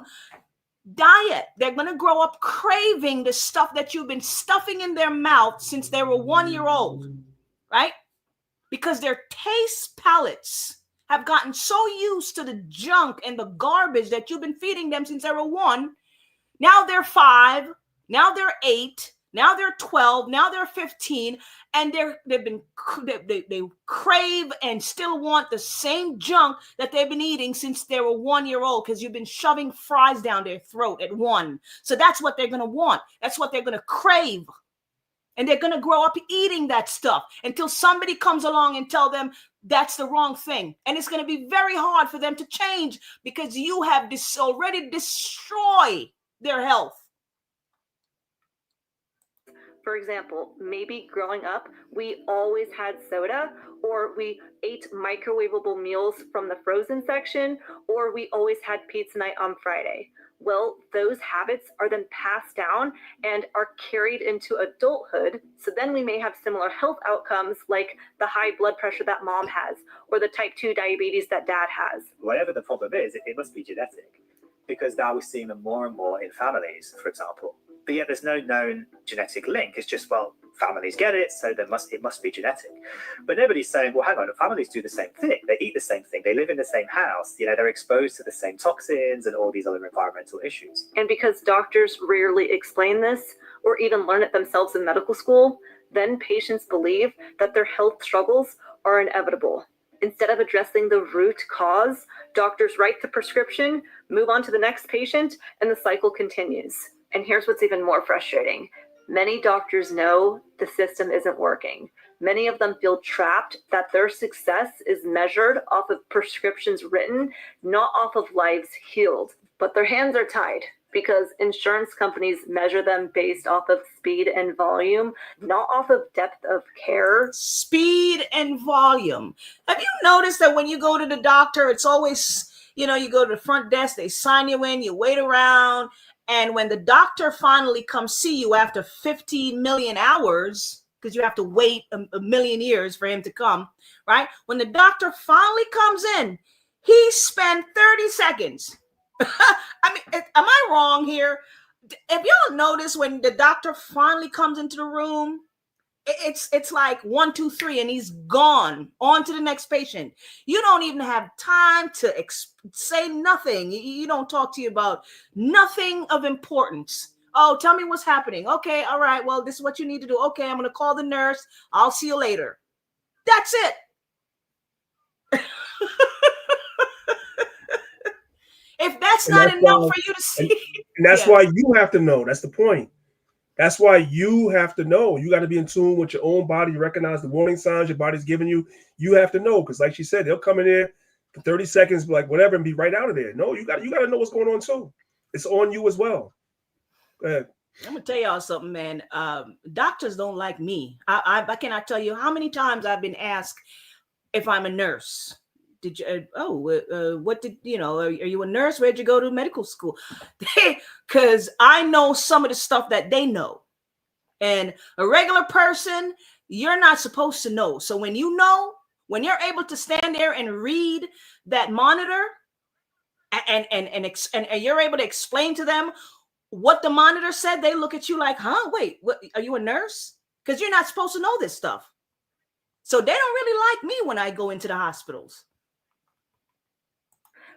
diet. They're going to grow up craving the stuff that you've been stuffing in their mouth since they were 1-year-old, right? Because their taste palates have gotten so used to the junk and the garbage that you've been feeding them since they were 1. Now they're 5. Now they're 8. Now they're 12. Now they're 15. And they crave and still want the same junk that they've been eating since they were 1-year-old because you've been shoving fries down their throat at 1. So that's what they're going to want. That's what they're going to crave. And they're going to grow up eating that stuff until somebody comes along and tell them that's the wrong thing. And it's going to be very hard for them to change because you have already destroyed their health. For example, maybe growing up, we always had soda, or we ate microwavable meals from the frozen section, or we always had pizza night on Friday. Well, those habits are then passed down and are carried into adulthood. So then we may have similar health outcomes like the high blood pressure that mom has, or the type 2 diabetes that dad has. Whatever the problem is, it must be genetic, because now we're seeing them more and more in families, for example. But yet there's no known genetic link. It's just, well, families get it, so it must be genetic. But nobody's saying, well, hang on, families do the same thing. They eat the same thing. They live in the same house. You know, they're exposed to the same toxins and all these other environmental issues. And because doctors rarely explain this or even learn it themselves in medical school, then patients believe that their health struggles are inevitable. Instead of addressing the root cause, doctors write the prescription, move on to the next patient, and the cycle continues. And here's what's even more frustrating. Many doctors know the system isn't working. Many of them feel trapped that their success is measured off of prescriptions written, not off of lives healed. But their hands are tied. because insurance companies measure them based off of speed and volume, not off of depth of care. Speed and volume. Have you noticed that when you go to the doctor, it's always, you go to the front desk, they sign you in, you wait around, and when the doctor finally comes see you after 15 million hours, because you have to wait a million years for him to come, right? When the doctor finally comes in, he spent 30 seconds. I mean, am I wrong here? Have y'all noticed when the doctor finally comes into the room, it's like 1, 2, 3, and he's gone on to the next patient. You don't even have time to say nothing. You don't talk to you about nothing of importance. Oh, tell me what's happening. Okay, all right. Well, this is what you need to do. Okay, I'm going to call the nurse. I'll see you later. That's it. If that's not enough for you to see. And that's why you have to know. That's the point. That's why you have to know. You got to be in tune with your own body. You recognize the warning signs your body's giving you. You have to know, because like she said, they'll come in there for 30 seconds, like whatever, and be right out of there. No, you got to know what's going on too. It's on you as well. Go ahead. I'm gonna tell y'all something, man. Doctors don't like me. I cannot tell you how many times I've been asked if I'm a nurse. Did you? What did you know? Are you a nurse? Where'd you go to medical school? Because I know some of the stuff that they know, and a regular person, you're not supposed to know. So when you know, when you're able to stand there and read that monitor, and you're able to explain to them what the monitor said, they look at you like, huh? Wait, what? Are you a nurse? Because you're not supposed to know this stuff. So they don't really like me when I go into the hospitals.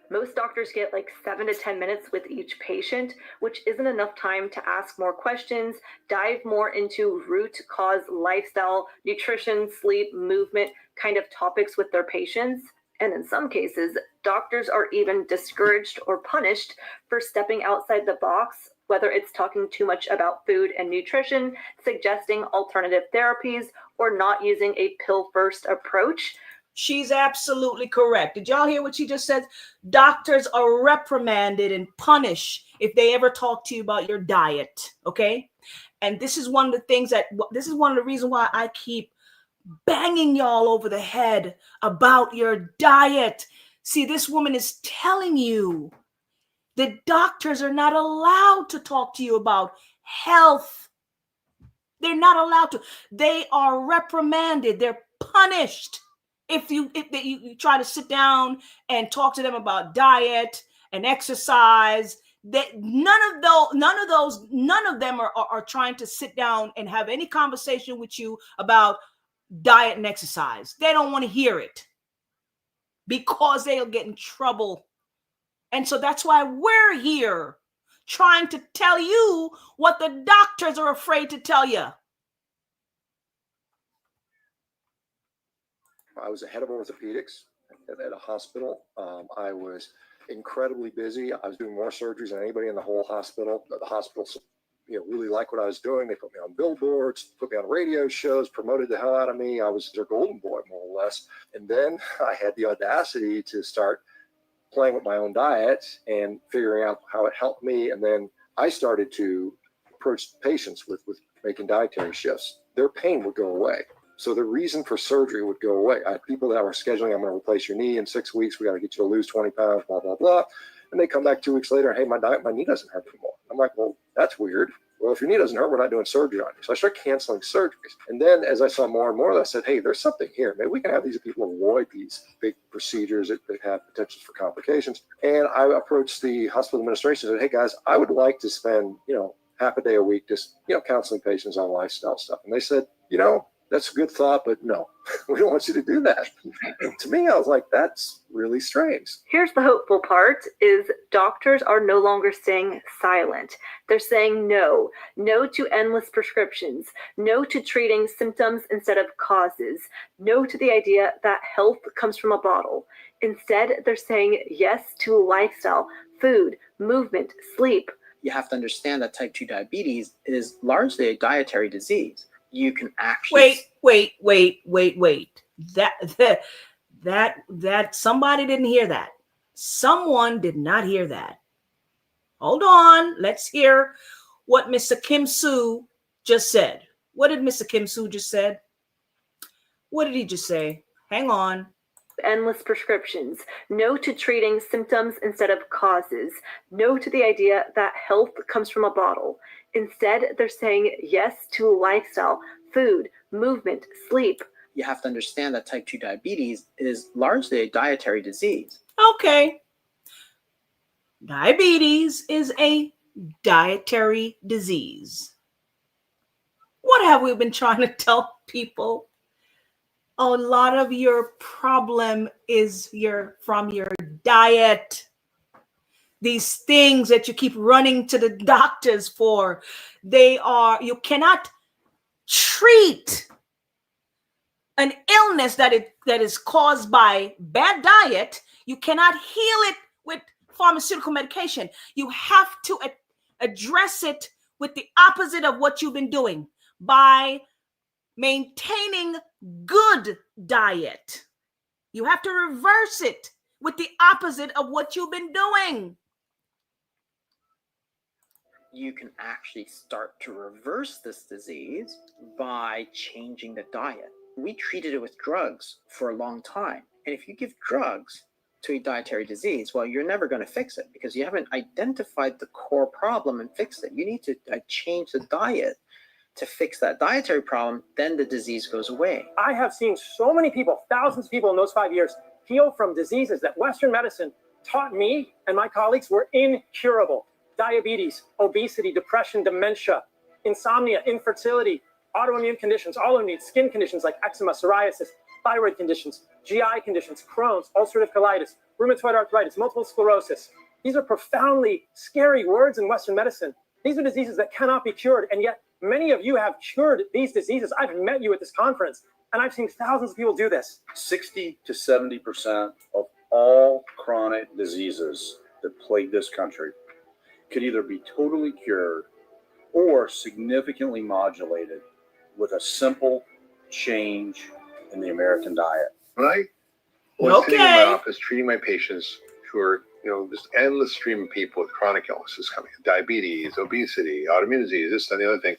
Most doctors get like 7 to 10 minutes with each patient, which isn't enough time to ask more questions, dive more into root cause, lifestyle, nutrition, sleep, movement kind of topics with their patients. And in some cases, doctors are even discouraged or punished for stepping outside the box, whether it's talking too much about food and nutrition, suggesting alternative therapies, or not using a pill-first approach. She's absolutely correct. Did y'all hear what she just said? Doctors are reprimanded and punished if they ever talk to you about your diet, okay? And this is one of the reasons why I keep banging y'all over the head about your diet. See, this woman is telling you the doctors are not allowed to talk to you about health. They're not allowed to. They are reprimanded. They're punished if you try to sit down and talk to them about diet and exercise. That none of them are trying to sit down and have any conversation with you about diet and exercise. They don't want to hear it because they'll get in trouble. And so that's why we're here trying to tell you what the doctors are afraid to tell you. I was a head of orthopedics at a hospital. I was incredibly busy. I was doing more surgeries than anybody in the whole hospital. The hospital, really liked what I was doing. They put me on billboards, put me on radio shows, promoted the hell out of me. I was their golden boy, more or less. And then I had the audacity to start playing with my own diet and figuring out how it helped me. And then I started to approach patients with making dietary shifts. Their pain would go away. So the reason for surgery would go away. I had people that were scheduling, I'm going to replace your knee in 6 weeks. We got to get you to lose 20 pounds, blah, blah, blah. And they come back 2 weeks later, hey, my knee doesn't hurt anymore. I'm like, well, that's weird. Well, if your knee doesn't hurt, we're not doing surgery on you. So I started canceling surgeries. And then as I saw more and more, I said, hey, there's something here. Maybe we can have these people avoid these big procedures that have potentials for complications. And I approached the hospital administration and said, hey, guys, I would like to spend, half a day a week just, counseling patients on lifestyle stuff. And they said, that's a good thought, but no, we don't want you to do that. And to me, I was like, that's really strange. Here's the hopeful part is doctors are no longer staying silent. They're saying no to endless prescriptions, no to treating symptoms instead of causes, no to the idea that health comes from a bottle. Instead, they're saying yes to lifestyle, food, movement, sleep. You have to understand that type 2 diabetes is largely a dietary disease. You can actually wait. That somebody didn't hear that. Someone did not hear that. Hold on. Let's hear what Mr. Kim Soo just said. What did Mr. Kim Soo just said? What did he just say? Hang on. Endless prescriptions. No to treating symptoms instead of causes. No to the idea that health comes from a bottle. Instead, they're saying yes to lifestyle, food, movement, sleep. You have to understand that type 2 diabetes is largely a dietary disease. Okay. Diabetes is a dietary disease. What have we been trying to tell people? A lot of your problem is from your diet. These things that you keep running to the doctors for, you cannot treat an illness that is caused by bad diet. You cannot heal it with pharmaceutical medication. You have to address it with the opposite of what you've been doing by maintaining good diet. You have to reverse it with the opposite of what you've been doing. You can actually start to reverse this disease by changing the diet. We treated it with drugs for a long time. And if you give drugs to a dietary disease, well, you're never going to fix it because you haven't identified the core problem and fixed it. You need to change the diet to fix that dietary problem, then the disease goes away. I have seen so many people, thousands of people in those 5 years, heal from diseases that Western medicine taught me and my colleagues were incurable. Diabetes, obesity, depression, dementia, insomnia, infertility, autoimmune conditions, autoimmune skin conditions like eczema, psoriasis, thyroid conditions, GI conditions, Crohn's, ulcerative colitis, rheumatoid arthritis, multiple sclerosis. These are profoundly scary words in Western medicine. These are diseases that cannot be cured, and yet many of you have cured these diseases. I've met you at this conference, and I've seen thousands of people do this. 60 to 70% of all chronic diseases that plague this country could either be totally cured or significantly modulated with a simple change in the American diet. When I was sitting in my office treating my patients who are, this endless stream of people with chronic illnesses coming in, diabetes, obesity, autoimmune disease, this and the other thing.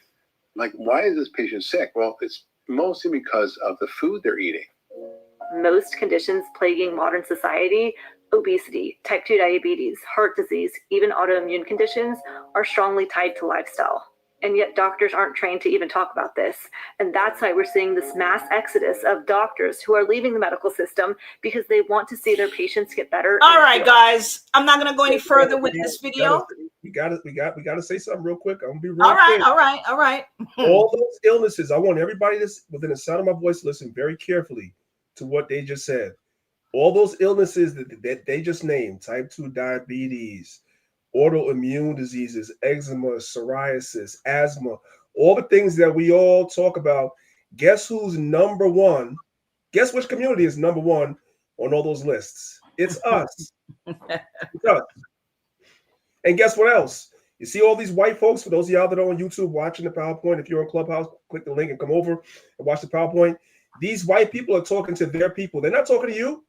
Like, why is this patient sick? Well, it's mostly because of the food they're eating. Most conditions plaguing modern society, obesity, type 2 diabetes, heart disease, even autoimmune conditions, are strongly tied to lifestyle. And yet doctors aren't trained to even talk about this. And that's why we're seeing this mass exodus of doctors who are leaving the medical system because they want to see their patients get better. All right, guys. I'm not going to go any further with this video. We got to say something real quick. I'm going to be real quick. All right. All those illnesses, I want everybody that's within the sound of my voice to listen very carefully to what they just said. All those illnesses that they just named, type 2 diabetes, autoimmune diseases, eczema, psoriasis, asthma, all the things that we all talk about. Guess who's number one? Guess which community is number one on all those lists? It's us. It's us. And guess what else? You see all these white folks, for those of y'all that are on YouTube watching the PowerPoint, if you're on Clubhouse, click the link and come over and watch the PowerPoint. These white people are talking to their people. They're not talking to you.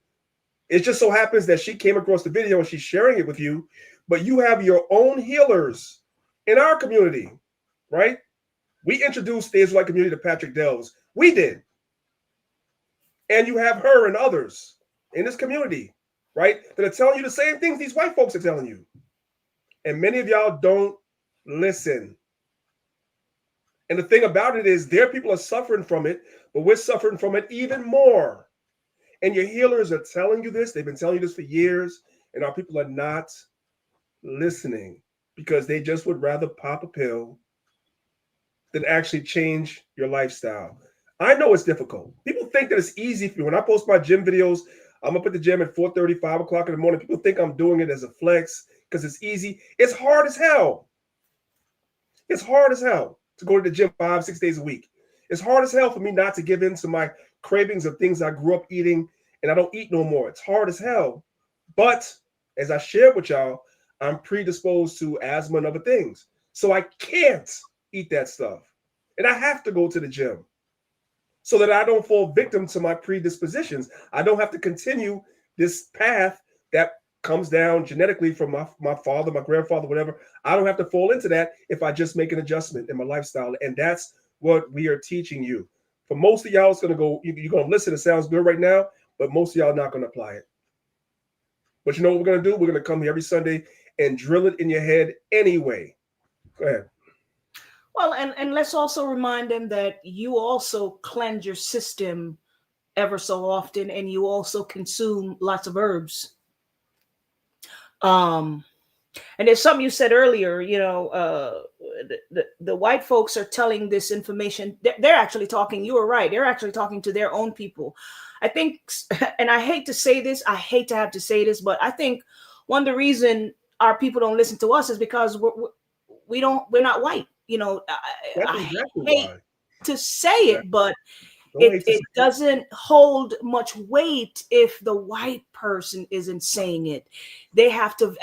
It just so happens that she came across the video and she's sharing it with you, but you have your own healers in our community, right? We introduced the Israelite community to Patrick Delves. We did. And you have her and others in this community, right, that are telling you the same things these white folks are telling you. And many of y'all don't listen. And the thing about it is their people are suffering from it, but we're suffering from it even more. And your healers are telling you this. They've been telling you this for years, and our people are not listening because they just would rather pop a pill than actually change your lifestyle. I know it's difficult. People think that it's easy for me. When I post my gym videos, I'm up at the gym at 4:30, 5 o'clock in the morning. People think I'm doing it as a flex because it's easy. It's hard as hell. It's hard as hell to go to the gym 5-6 days a week. It's hard as hell for me not to give in to my cravings of things I grew up eating and I don't eat no more. It's hard as hell. But as I shared with y'all, I'm predisposed to asthma and other things. So I can't eat that stuff. And I have to go to the gym so that I don't fall victim to my predispositions. I don't have to continue this path that comes down genetically from my father, my grandfather, whatever. I don't have to fall into that if I just make an adjustment in my lifestyle. And that's what we are teaching you. For most of y'all, it's going to go, you're going to listen. It sounds good right now, but most of y'all are not going to apply it. But you know what we're going to do? We're going to come here every Sunday and drill it in your head anyway. Go ahead. Well, and let's also remind them that you also cleanse your system ever so often, and you also consume lots of herbs. And there's something you said earlier, you know, the white folks are telling this information. They're actually talking, you were right, they're actually talking to their own people. I think, and I hate to say this, I hate to have to say this, but I think one of the reason our people don't listen to us is because we're not white. You know, I hate to say it, but it doesn't hold much weight if the white person isn't saying it. They have to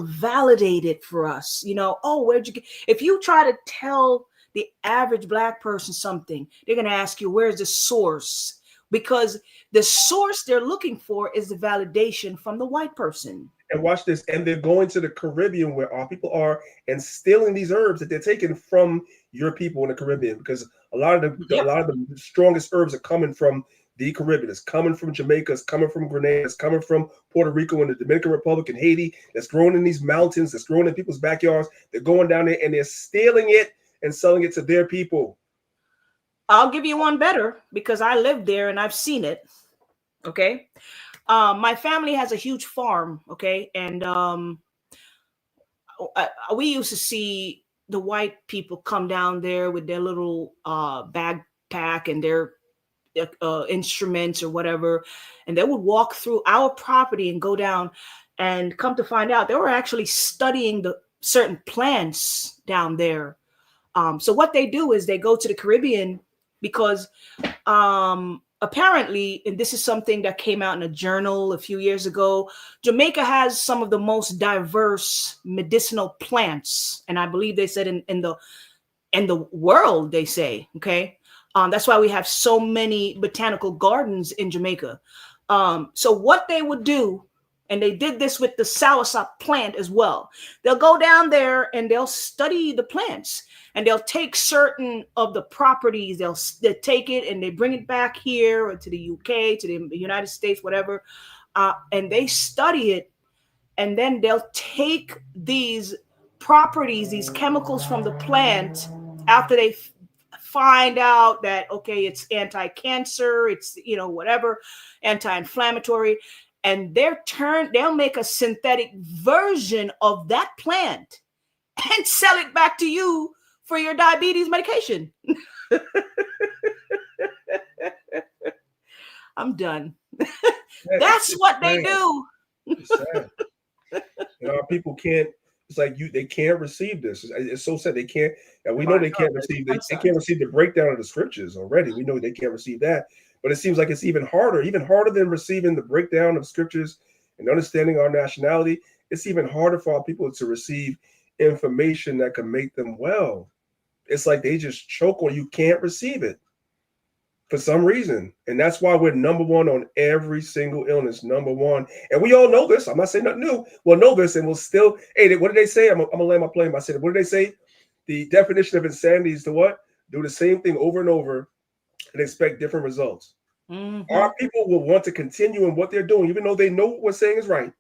validate it for us. You know, oh, where'd you get? If you try to tell the average black person something, they're going to ask you, where's the source? Because the source they're looking for is the validation from the white person. And watch this. And they're going to the Caribbean where our people are and stealing these herbs that they're taking from your people in the Caribbean, because a lot of the strongest herbs are coming from the Caribbean. It's coming from Jamaica. It's coming from Grenada. It's coming from Puerto Rico and the Dominican Republic and Haiti. That's grown in these mountains. That's grown in people's backyards. They're going down there and they're stealing it and selling it to their people. I'll give you one better because I lived there and I've seen it. Okay. My family has a huge farm. Okay. And we used to see the white people come down there with their little backpack and their instruments or whatever. And they would walk through our property and go down, and come to find out they were actually studying the certain plants down there. So what they do is they go to the Caribbean because apparently, and this is something that came out in a journal a few years ago, Jamaica has some of the most diverse medicinal plants. And I believe they said in the world, they say, okay. That's why we have so many botanical gardens in Jamaica. So what they would do, and they did this with the soursop plant as well. They'll go down there and they'll study the plants, and they'll take certain of the properties. They'll take it and they bring it back here or to the UK, to the United States, whatever. And they study it. And then they'll take these properties, these chemicals from the plant, after they find out that, okay, it's anti-cancer, it's, you know, whatever, anti-inflammatory. And they'll make a synthetic version of that plant and sell it back to you for your diabetes medication. I'm done. That's what they do. And our people can't. It's like they can't receive this. It's so sad they can't. And we know they can't receive. They can't receive the breakdown of the scriptures already. We know they can't receive that. But it seems like it's even harder than receiving the breakdown of scriptures and understanding our nationality. It's even harder for our people to receive information that can make them well. It's like they just choke on you can't receive it for some reason. And that's why we're number one on every single illness, number one. And we all know this. I'm not saying nothing new. We'll know this and we'll still, hey, what did they say? I'm going to land my plane by saying, what did they say? The definition of insanity is to what? Do the same thing over and over and expect different results. Mm-hmm. Our people will want to continue in what they're doing, even though they know what we're saying is right.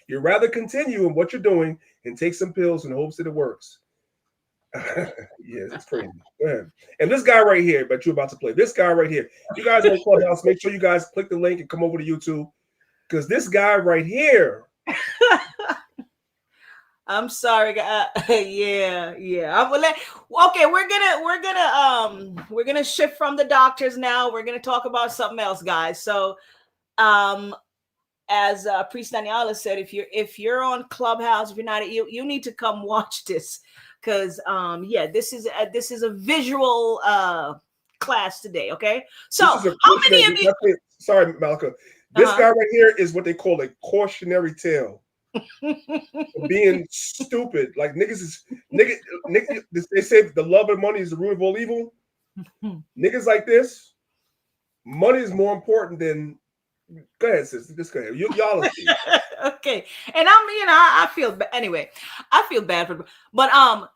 You'd rather continue in what you're doing and take some pills in hopes that it works. Yes, it's crazy. Go ahead. And this guy right here, but you're about to play this guy right here. You guys on Clubhouse, make sure you guys click the link and come over to YouTube, because this guy right here. I'm sorry, yeah. Okay, we're gonna shift from the doctors now. We're gonna talk about something else, guys. So, as Priest Daniela said, if you're on Clubhouse, if you're not, you need to come watch this, because this is a visual class today. Okay, so how many of you? Sorry, Malika. This guy right here is what they call a cautionary tale. Being stupid, like niggas. They say the love of money is the root of all evil. Niggas like this, money is more important than Go ahead, sister. Just go ahead. Y'all are see. Okay, and I feel anyway. I feel bad for, but I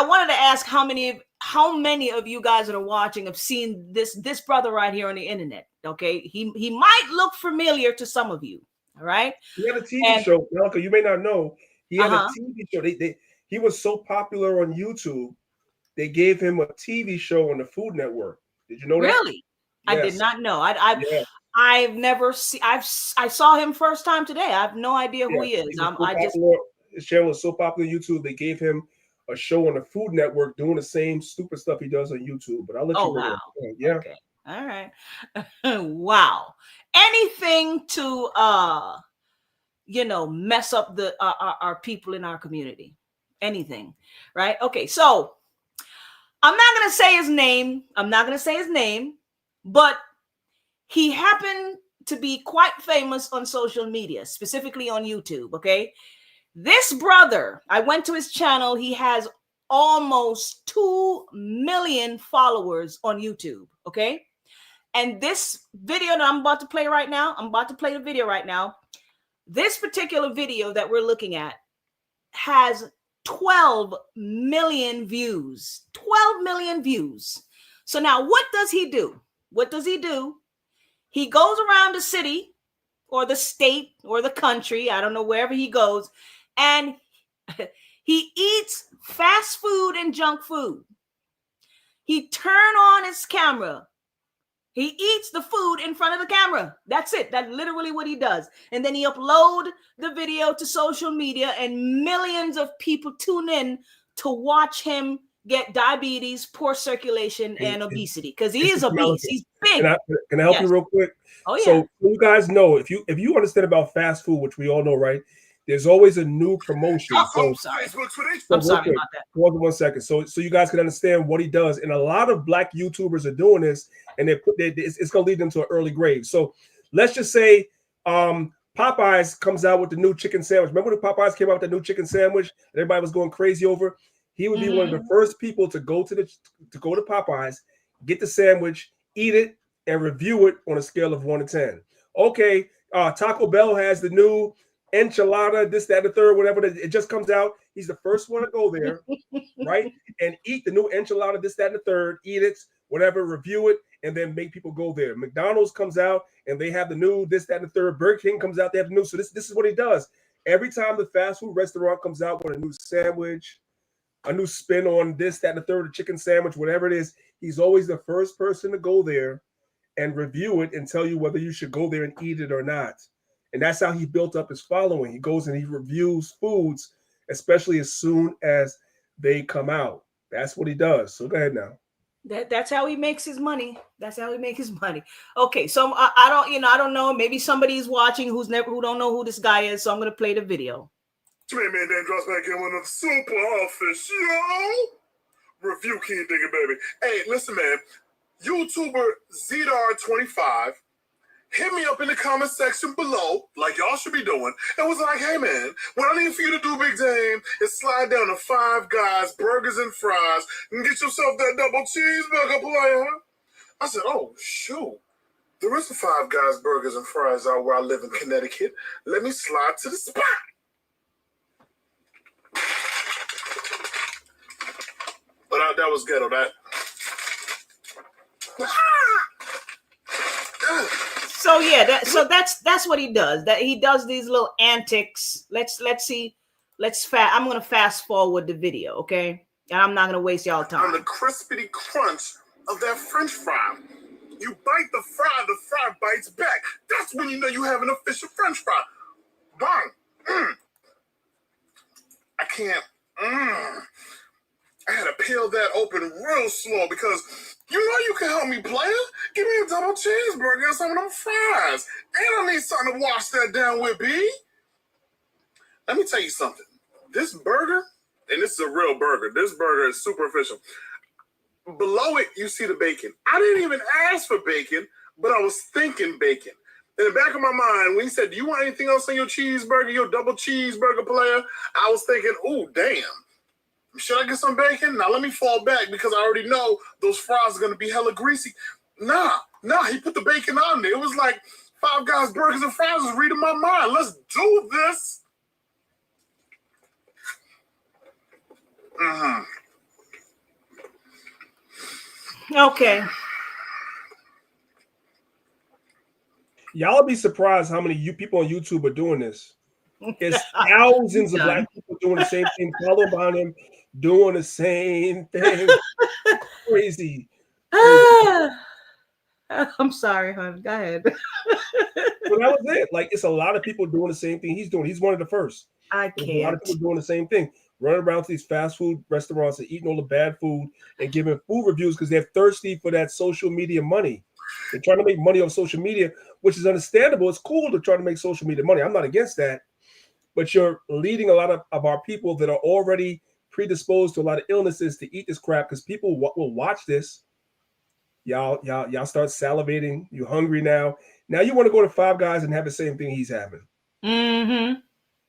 wanted to ask how many of you guys that are watching have seen this brother right here on the internet. Okay, he might look familiar to some of you. All right. He had a TV show, Malika. You may not know. He had a TV show. He was so popular on YouTube. They gave him a TV show on the Food Network. Did you know that? Really? Yes. I did not know. I've never seen. I saw him first time today. I have no idea who he is. His channel was so popular on YouTube. They gave him a show on the Food Network doing the same stupid stuff he does on YouTube. But I'll let you know. Wow. Yeah. Okay. All right. Wow. Anything to mess up our people in our community. Anything. Right? Okay. So I'm not gonna say his name. But he happened to be quite famous on social media, specifically on YouTube. Okay. This brother, I went to his channel. He has almost 2 million followers on YouTube. Okay. And this video that I'm about to play right now, the video right now. This particular video that we're looking at has 12 million views. 12 million views. So now what does he do? He goes around the city or the state or the country, I don't know, wherever he goes, and he eats fast food and junk food. He turn on his camera. He eats the food in front of the camera. That's it. That's literally what he does. And then he upload the video to social media, and millions of people tune in to watch him get diabetes, poor circulation, and obesity, because he is obese. He's big. Can I help you real quick? Oh yeah. So you guys know, if you understand about fast food, which we all know, right? There's always a new promotion. I'm sorry. I'm sorry about that. Hold on 1 second. So you guys can understand what he does, and a lot of Black YouTubers are doing this, and it's going to lead them to an early grave. So let's just say Popeyes comes out with the new chicken sandwich. Remember when Popeyes came out with the new chicken sandwich and everybody was going crazy over? He would be one of the first people to go to Popeyes, get the sandwich, eat it, and review it on a scale of 1 to 10. Okay, Taco Bell has the new enchilada, this, that, and the third, whatever. It just comes out. He's the first one to go there, right? And eat the new enchilada, this, that, and the third, eat it, whatever, review it, and then make people go there. McDonald's comes out, and they have the new this, that, and the third. Burger King comes out, they have the new. So this is what he does. Every time the fast food restaurant comes out with a new sandwich, a new spin on this, that, and the third, a chicken sandwich, whatever it is, he's always the first person to go there and review it and tell you whether you should go there and eat it or not. And that's how he built up his following. He goes and he reviews foods, especially as soon as they come out. That's what he does. So go ahead now. That's how he makes his money. That's how he makes his money. Okay, so I don't know. Maybe somebody's watching who don't know who this guy is. So I'm gonna play the video. Man, Dan drops back in with a super official review King Digger, baby. Hey, listen, man. YouTuber Zedar25 hit me up in the comment section below, like y'all should be doing, and was like, hey, man, what I need for you to do, Big Dame, is slide down to Five Guys Burgers and Fries and get yourself that double cheeseburger player. I said, oh, shoot. There is a Five Guys Burgers and Fries out where I live in Connecticut. Let me slide to the spot. But that was ghetto, that. So yeah, that's what he does. That he does these little antics. Let's see. I'm gonna fast forward the video, okay? And I'm not gonna waste y'all time. On the crispity crunch of that French fry, you bite the fry bites back. That's when you know you have an official French fry. Bang. I can't. I had to peel that open real slow because you know you can help me, player. Give me a double cheeseburger and some of them fries. And I need something to wash that down with, B. Let me tell you something. This burger, and this is a real burger. This burger is super official. Below it, you see the bacon. I didn't even ask for bacon, but I was thinking bacon. In the back of my mind, when he said, do you want anything else on your cheeseburger, your double cheeseburger, player? I was thinking, ooh, damn. Should I get some bacon? Now let me fall back because I already know those fries are going to be hella greasy. Nah, he put the bacon on there. It was like Five Guys Burgers and Fries is reading my mind. Let's do this. Okay. Y'all be surprised how many people on YouTube are doing this. There's thousands of black people doing the same thing, following behind him, doing the same thing. Crazy. I'm sorry, hon. Go ahead. But that was it. Like, it's a lot of people doing the same thing he's doing. He's one of the first. I There's a lot of can't. people doing the same thing, running around to these fast food restaurants and eating all the bad food and giving food reviews because they're thirsty for that social media money. They're trying to make money on social media, which is understandable. It's cool to try to make social media money. I'm not against that. But you're leading a lot of our people that are already predisposed to a lot of illnesses to eat this crap because people will watch this. Y'all start salivating. You're hungry now. Now you want to go to Five Guys and have the same thing he's having. Mm-hmm.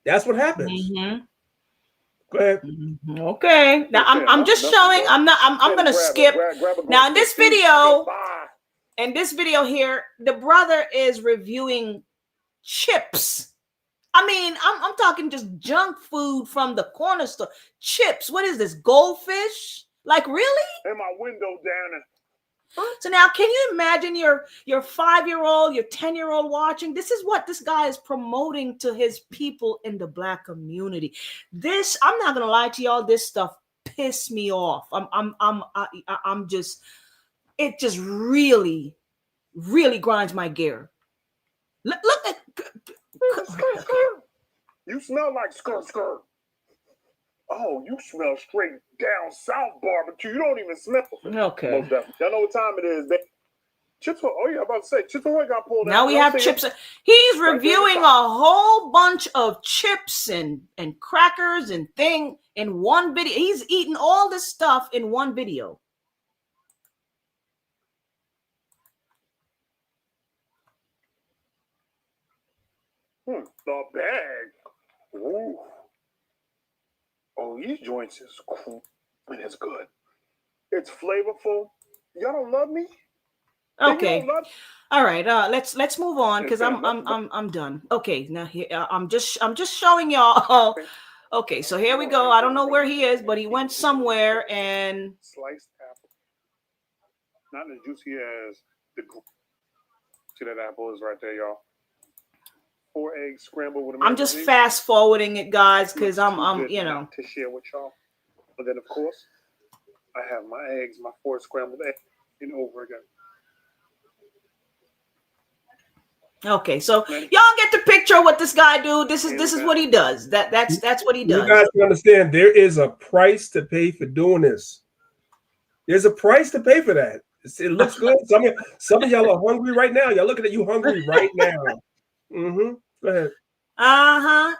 That's what happens. Mm-hmm. Go ahead. Okay. Now I'm just showing. I'm gonna skip. Now in this video here, the brother is reviewing chips. I mean, I'm talking just junk food from the corner store. Chips. What is this? Goldfish? Like, really? And my window down. So now, can you imagine your 5-year-old, your 10-year-old watching? This is what this guy is promoting to his people in the black community. This, I'm not gonna lie to y'all, this stuff pissed me off. I'm just, it just really grinds my gear. Look at. You smell like skirt. Oh, you smell straight down south barbecue. You don't even smell. Okay. Most definitely. Y'all know what time it is. Chips. Oh yeah, I'm about to say Chips Ahoy got pulled out. Now we have chips. He's reviewing a whole bunch of chips and crackers and thing in one video. He's eating all this stuff in one video. The bag. Ooh. Oh, these joints is cool and it's good. It's flavorful. Y'all don't love me? Okay. All right. Let's move on because I'm done. Okay. Now here I'm just showing y'all. Okay. So here we go. I don't know where he is, but he went somewhere and Sliced apple. Not as juicy as the. See that apple is right there, y'all. 4 eggs scrambled with. I'm just fast forwarding it, guys, because I'm you know. To share with y'all, but then of course, I have my eggs, my 4 scrambled eggs, and over again. Okay, so y'all get the picture of what this guy do. This is what he does. That's what he does. You guys can understand there is a price to pay for doing this. There's a price to pay for that. It looks good. Some of y'all are hungry right now. Y'all looking at you hungry right now. Mm-hmm. Go ahead. I'm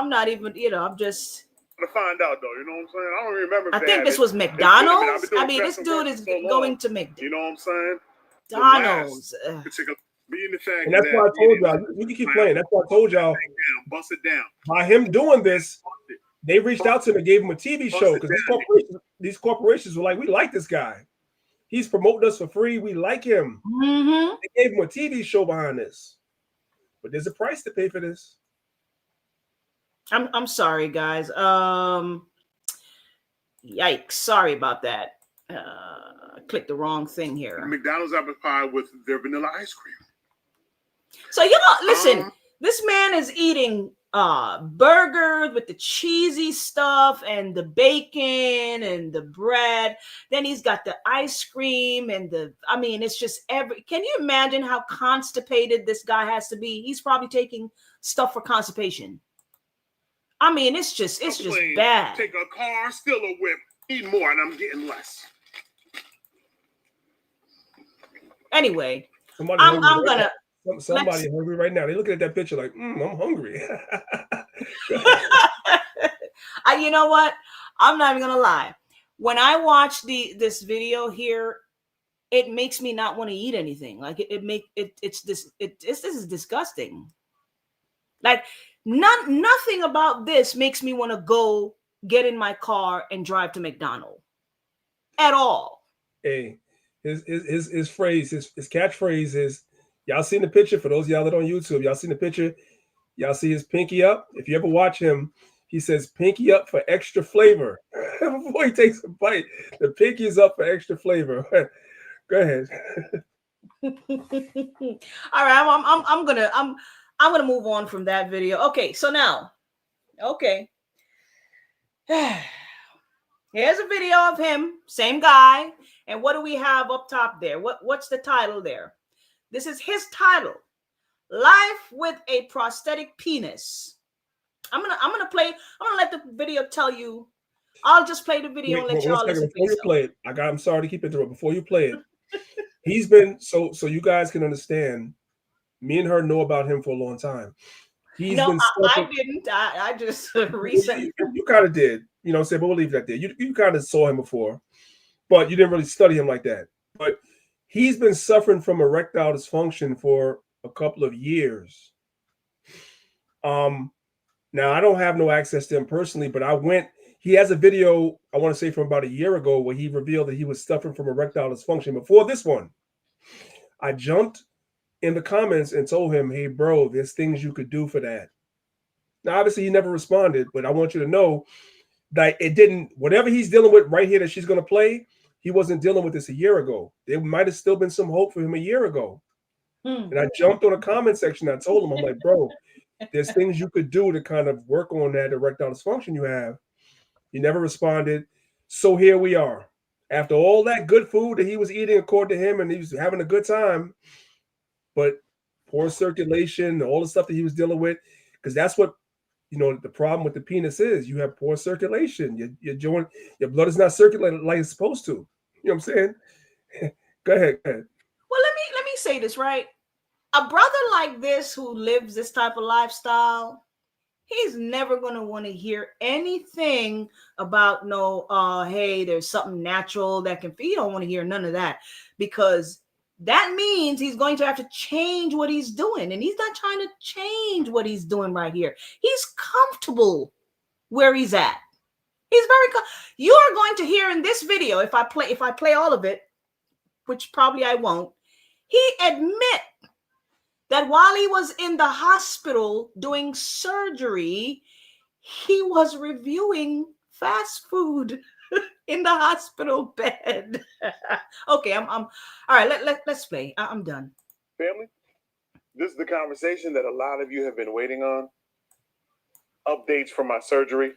not even. I'm just. To find out though, you know what I'm saying? I don't remember. I think this was McDonald's. I mean, this dude is going to McDonald's. You know what I'm saying? McDonald's. Being the fact and that's why I told y'all. You can keep playing. That's why I told y'all. Bust it down. By him doing this, they reached out to him and gave him a TV show because these corporations were like, "We like this guy. He's promoting us for free. We like him." Mm-hmm. They gave him a TV show behind this, but there's a price to pay for this. I'm sorry, guys. Yikes! Sorry about that. I clicked the wrong thing here. McDonald's apple pie with their vanilla ice cream. So listen. This man is eating burgers with the cheesy stuff and the bacon and the bread. Then he's got the ice cream and it's just can you imagine how constipated this guy has to be? He's probably taking stuff for constipation. I mean, it's just bad. Take a car, steal a whip, eat more, and I'm getting less. Anyway, Somebody hungry right now. They're looking at that picture like, I'm hungry. You know what? I'm not even gonna lie. When I watch this video here, it makes me not want to eat anything. Like this is disgusting. Like nothing about this makes me want to go get in my car and drive to McDonald's at all. Hey, his phrase, his catchphrase is, Y'all seen the picture? For those of y'all that on YouTube, y'all seen the picture? Y'all see his pinky up? If you ever watch him, he says pinky up for extra flavor. Before he takes a bite, the pinky is up for extra flavor. Go ahead. All right, I'm gonna move on from that video. Okay, so now, okay, here's a video of him, same guy, and what do we have up top there? What's the title there? This is his title: Life with a Prosthetic Penis. I'm gonna let the video tell you. I'll just play the video and let y'all listen. Before you play it, I'm sorry to keep interrupting. Before you play it, he's been so you guys can understand. Me and her know about him for a long time. I didn't. I just recently. You kind of did, you know what I'm saying? But we'll leave that there. You kind of saw him before, but you didn't really study him like that. But he's been suffering from erectile dysfunction for a couple of years. Now I don't have no access to him personally, but he has a video, I want to say from about a year ago, where he revealed that he was suffering from erectile dysfunction. Before this one, I jumped in the comments and told him, hey, bro, there's things you could do for that. Now, obviously, he never responded, but I want you to know that it didn't, whatever he's dealing with right here that she's going to play, he wasn't dealing with this a year ago. There might have still been some hope for him a year ago. And I jumped on the comment section. I told him, I'm like, bro, there's things you could do to kind of work on that erectile dysfunction you have. He never responded. So here we are. After all that good food that he was eating, according to him, and he was having a good time, but poor circulation, all the stuff that he was dealing with, because that's what, the problem with the penis is. You have poor circulation. Your blood is not circulating like it's supposed to. You know what I'm saying? Go ahead. Well, let me say this, right? A brother like this who lives this type of lifestyle, he's never going to want to hear anything about hey, there's something natural that can feed. He don't want to hear none of that, because that means he's going to have to change what he's doing. And he's not trying to change what he's doing right here. He's comfortable where he's at. He's very you are going to hear in this video, if I play all of it, which probably I won't, he admit that while he was in the hospital doing surgery, he was reviewing fast food in the hospital bed. Okay, I'm all right. Let's play. I'm done. Family, this is the conversation that a lot of you have been waiting on. Updates from my surgery.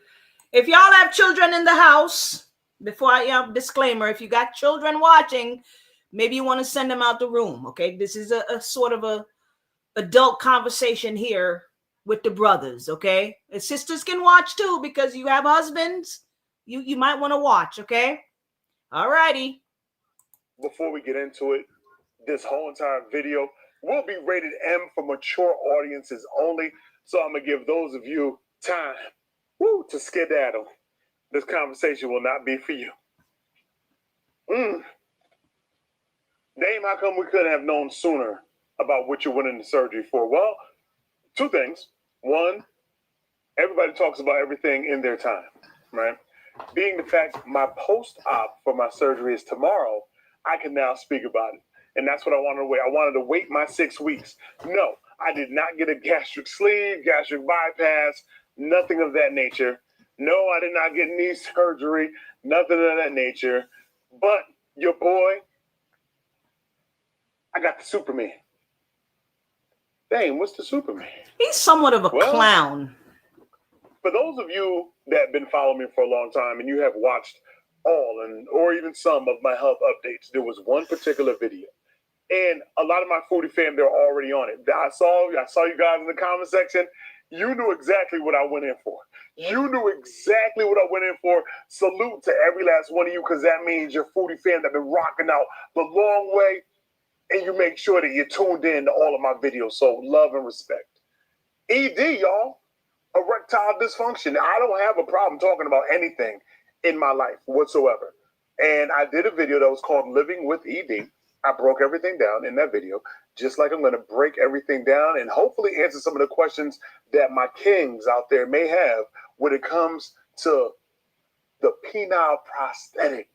If y'all have children in the house, before I disclaimer, if you got children watching, maybe you want to send them out the room. Okay, this is a sort of a adult conversation here with the brothers. Okay, and sisters can watch too, because you have husbands. You might want to watch, okay? All righty. Before we get into it, this whole entire video will be rated M for mature audiences only. So I'm going to give those of you time to skedaddle. This conversation will not be for you. Dame, how come we couldn't have known sooner about what you went into surgery for? Well, two things. One, everybody talks about everything in their time, right? Being the fact my post-op for my surgery is tomorrow, I can now speak about it. And that's what I wanted to wait. I wanted to wait my 6 weeks. No, I did not get a gastric sleeve, gastric bypass, nothing of that nature. No, I did not get knee surgery, nothing of that nature. But your boy, I got the Superman. Dang, what's the Superman? He's somewhat of a clown. For those of you that have been following me for a long time and you have watched all or even some of my health updates, there was one particular video. And a lot of my foodie fam, they're already on it. I saw you guys in the comment section. You knew exactly what I went in for. You knew exactly what I went in for. Salute to every last one of you, because that means your foodie fam that been rocking out the long way. And you make sure that you're tuned in to all of my videos. So love and respect. ED, y'all. Erectile dysfunction. I don't have a problem talking about anything in my life whatsoever. And I did a video that was called Living with ED. I broke everything down in that video, just like I'm going to break everything down and hopefully answer some of the questions that my kings out there may have when it comes to the penile prosthetic.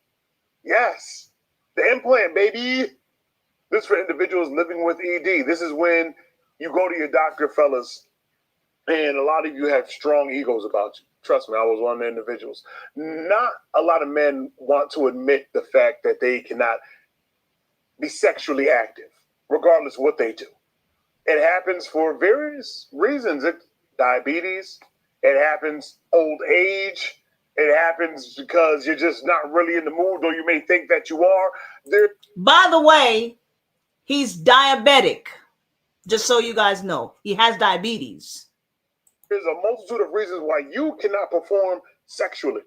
Yes, the implant, baby. This is for individuals living with ED. This is when you go to your doctor, fellas, and a lot of you have strong egos about you. Trust me, I was one of the individuals. Not a lot of men want to admit the fact that they cannot be sexually active, regardless of what they do. It happens for various reasons. It's diabetes. It happens old age. It happens because you're just not really in the mood, or you may think that you are. By the way, he's diabetic. Just so you guys know, he has diabetes. There's a multitude of reasons why you cannot perform sexually.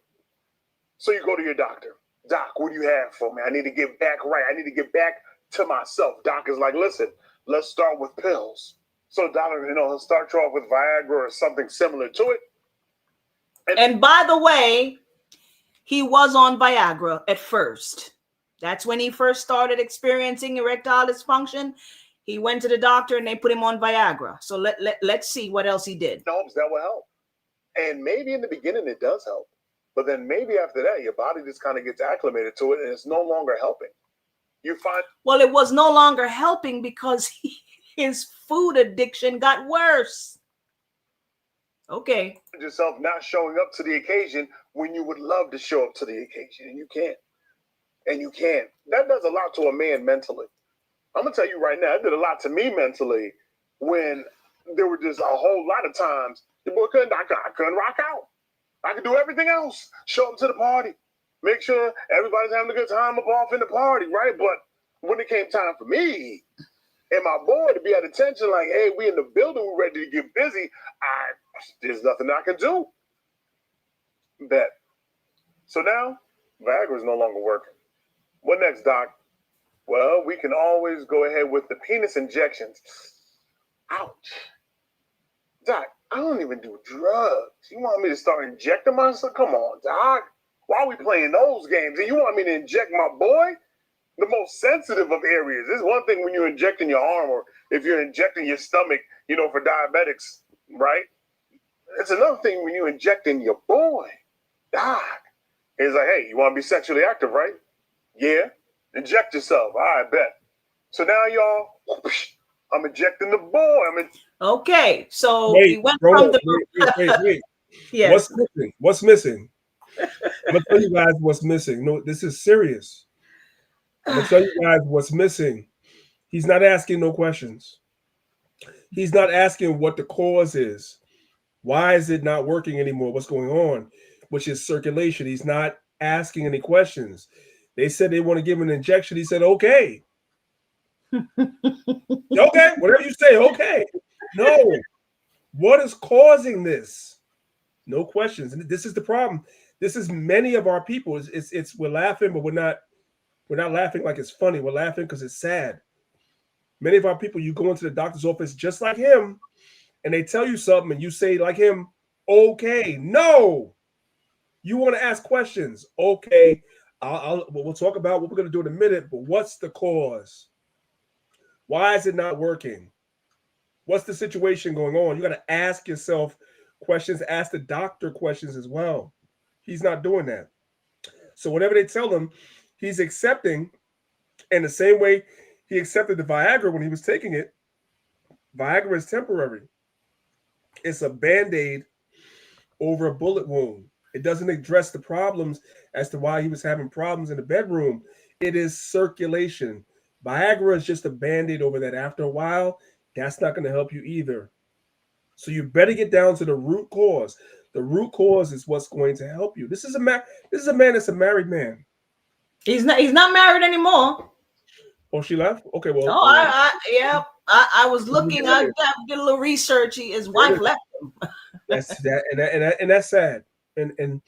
So you go to your doctor. Doc, what do you have for me? I need to get back right. I need to get back to myself. Doc is like, listen, let's start with pills. So doctor, he'll start you off with Viagra or something similar to it. And by the way, he was on Viagra at first. That's when he first started experiencing erectile dysfunction. He went to the doctor and they put him on Viagra. So let's see what else he did. Helps, that will help. And maybe in the beginning it does help. But then maybe after that, your body just kind of gets acclimated to it and it's no longer helping. You find... Well, it was no longer helping because his food addiction got worse. Okay. Yourself not showing up to the occasion when you would love to show up to the occasion, and you can't. And you can't. That does a lot to a man mentally. I'm gonna tell you right now, it did a lot to me mentally when there were just a whole lot of times the boy I couldn't rock out. I could do everything else. Show up to the party, make sure everybody's having a good time up off in the party, right? But when it came time for me and my boy to be at attention, like, hey, we in the building, we're ready to get busy. There's nothing I can do. Bet. So now Viagra is no longer working. What next, Doc? Well, we can always go ahead with the penis injections. Ouch. Doc, I don't even do drugs. You want me to start injecting myself? Come on, Doc. Why are we playing those games? And you want me to inject my boy? The most sensitive of areas. It's one thing when you're injecting your arm or if you're injecting your stomach, for diabetics, right? It's another thing when you're injecting your boy. Doc. It's like, hey, you want to be sexually active, right? Yeah. Inject yourself. I bet. So now, y'all, I'm injecting the boy. Okay. So we went from the... Wait. Yes. What's missing? I'm going to tell you guys what's missing. No, this is serious. I'm going to tell you guys what's missing. He's not asking no questions. He's not asking what the cause is. Why is it not working anymore? What's going on? Which is circulation. He's not asking any questions. They said they want to give him an injection. He said, okay. Okay, whatever you say, okay. No. What is causing this? No questions. And this is the problem. This is many of our people. It's we're laughing, but we're not laughing like it's funny. We're laughing because it's sad. Many of our people, you go into the doctor's office just like him, and they tell you something, and you say like him, okay. No. You want to ask questions. Okay. We'll talk about what we're going to do in a minute, but what's the cause? Why is it not working? What's the situation going on? You got to ask yourself questions, ask the doctor questions as well. He's not doing that. So whatever they tell him, he's accepting. And the same way he accepted the Viagra when he was taking it, Viagra is temporary. It's a Band-Aid over a bullet wound. It doesn't address the problems as to why he was having problems in the bedroom. It is circulation. Viagra is just a Band-Aid over that. After a while, that's not going to help you either. So you better get down to the root cause. The root cause is what's going to help you. This is a man that's a married man. He's not married anymore. Oh, she left? Okay, well. Oh, I was looking. I did a little research. His wife left him. That's that, and that's sad. And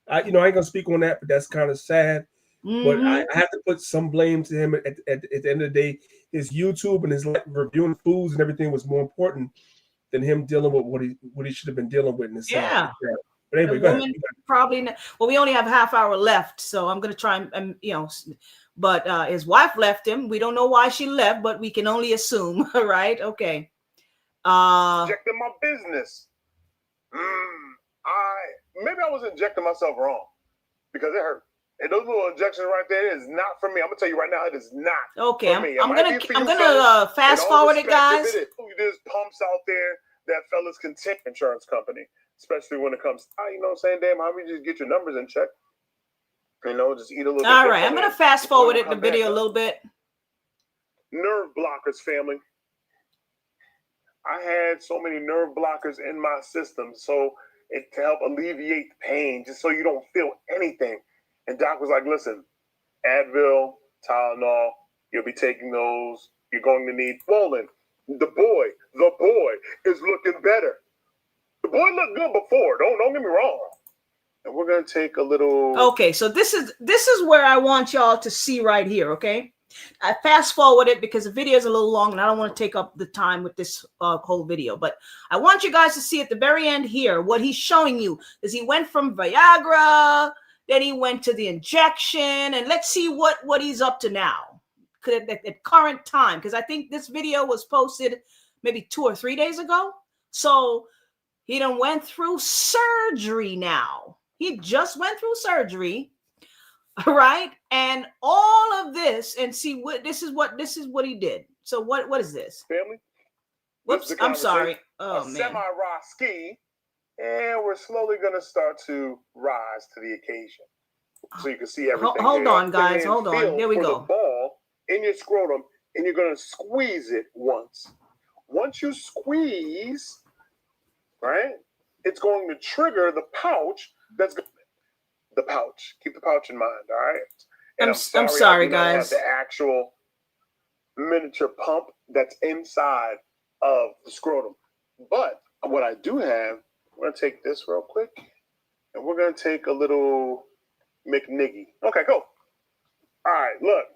I ain't gonna speak on that, but that's kind of sad. Mm-hmm. But I have to put some blame to him at the end of the day. His YouTube and his reviewing foods and everything was more important than him dealing with what he should have been dealing with in his yeah. But anyway, go ahead. Probably not, well, we only have half hour left, so I'm gonna try and but his wife left him. We don't know why she left, but we can only assume, right? Okay. Injecting my business. Maybe I was injecting myself wrong because it hurt. And those little injections right there is not for me. I'm gonna tell you right now, it is not. Okay, for me. I'm It might gonna be for I'm you gonna fellas. fast In all forward it, respect, guys. There's pumps out there that fellas can take insurance company, especially when it comes. You know what I'm saying? Damn, how we just get your numbers in check? You know, just eat a little. All bit right, I'm gonna fast forward it the video a little bit. Nerve blockers, family. I had so many nerve blockers in my system, so it to help alleviate the pain, just so you don't feel anything. And Doc was like, "Listen, Advil, Tylenol, you'll be taking those. You're going to need swollen. The boy is looking better. The boy looked good before. Don't get me wrong. And we're gonna take a little. Okay, so this is where I want y'all to see right here. Okay, I fast forward it because the video is a little long and I don't want to take up the time with this whole video. But I want you guys to see at the very end here what he's showing you is he went from Viagra, then he went to the injection, and let's see what he's up to now at current time, because I think this video was posted maybe 2 or 3 days ago. So he done went through surgery now. He just went through surgery, all right? And all of this, and see what this is what he did. So what is this? Family? Whoops, I'm sorry. Oh a man. Semi-raw ski, and we're slowly gonna start to rise to the occasion. So you can see everything. Hold here. on, guys. And Hold on. feel There we for go. The ball in your scrotum, and you're gonna squeeze it once. Once you squeeze, right, it's going to trigger the pouch. The pouch. Keep the pouch in mind, all right? And I'm sorry, I do not have guys. the actual miniature pump that's inside of the scrotum. But what I do have, we're gonna take this real quick, and we're gonna take a little McNiggy. Okay, go. All right, look.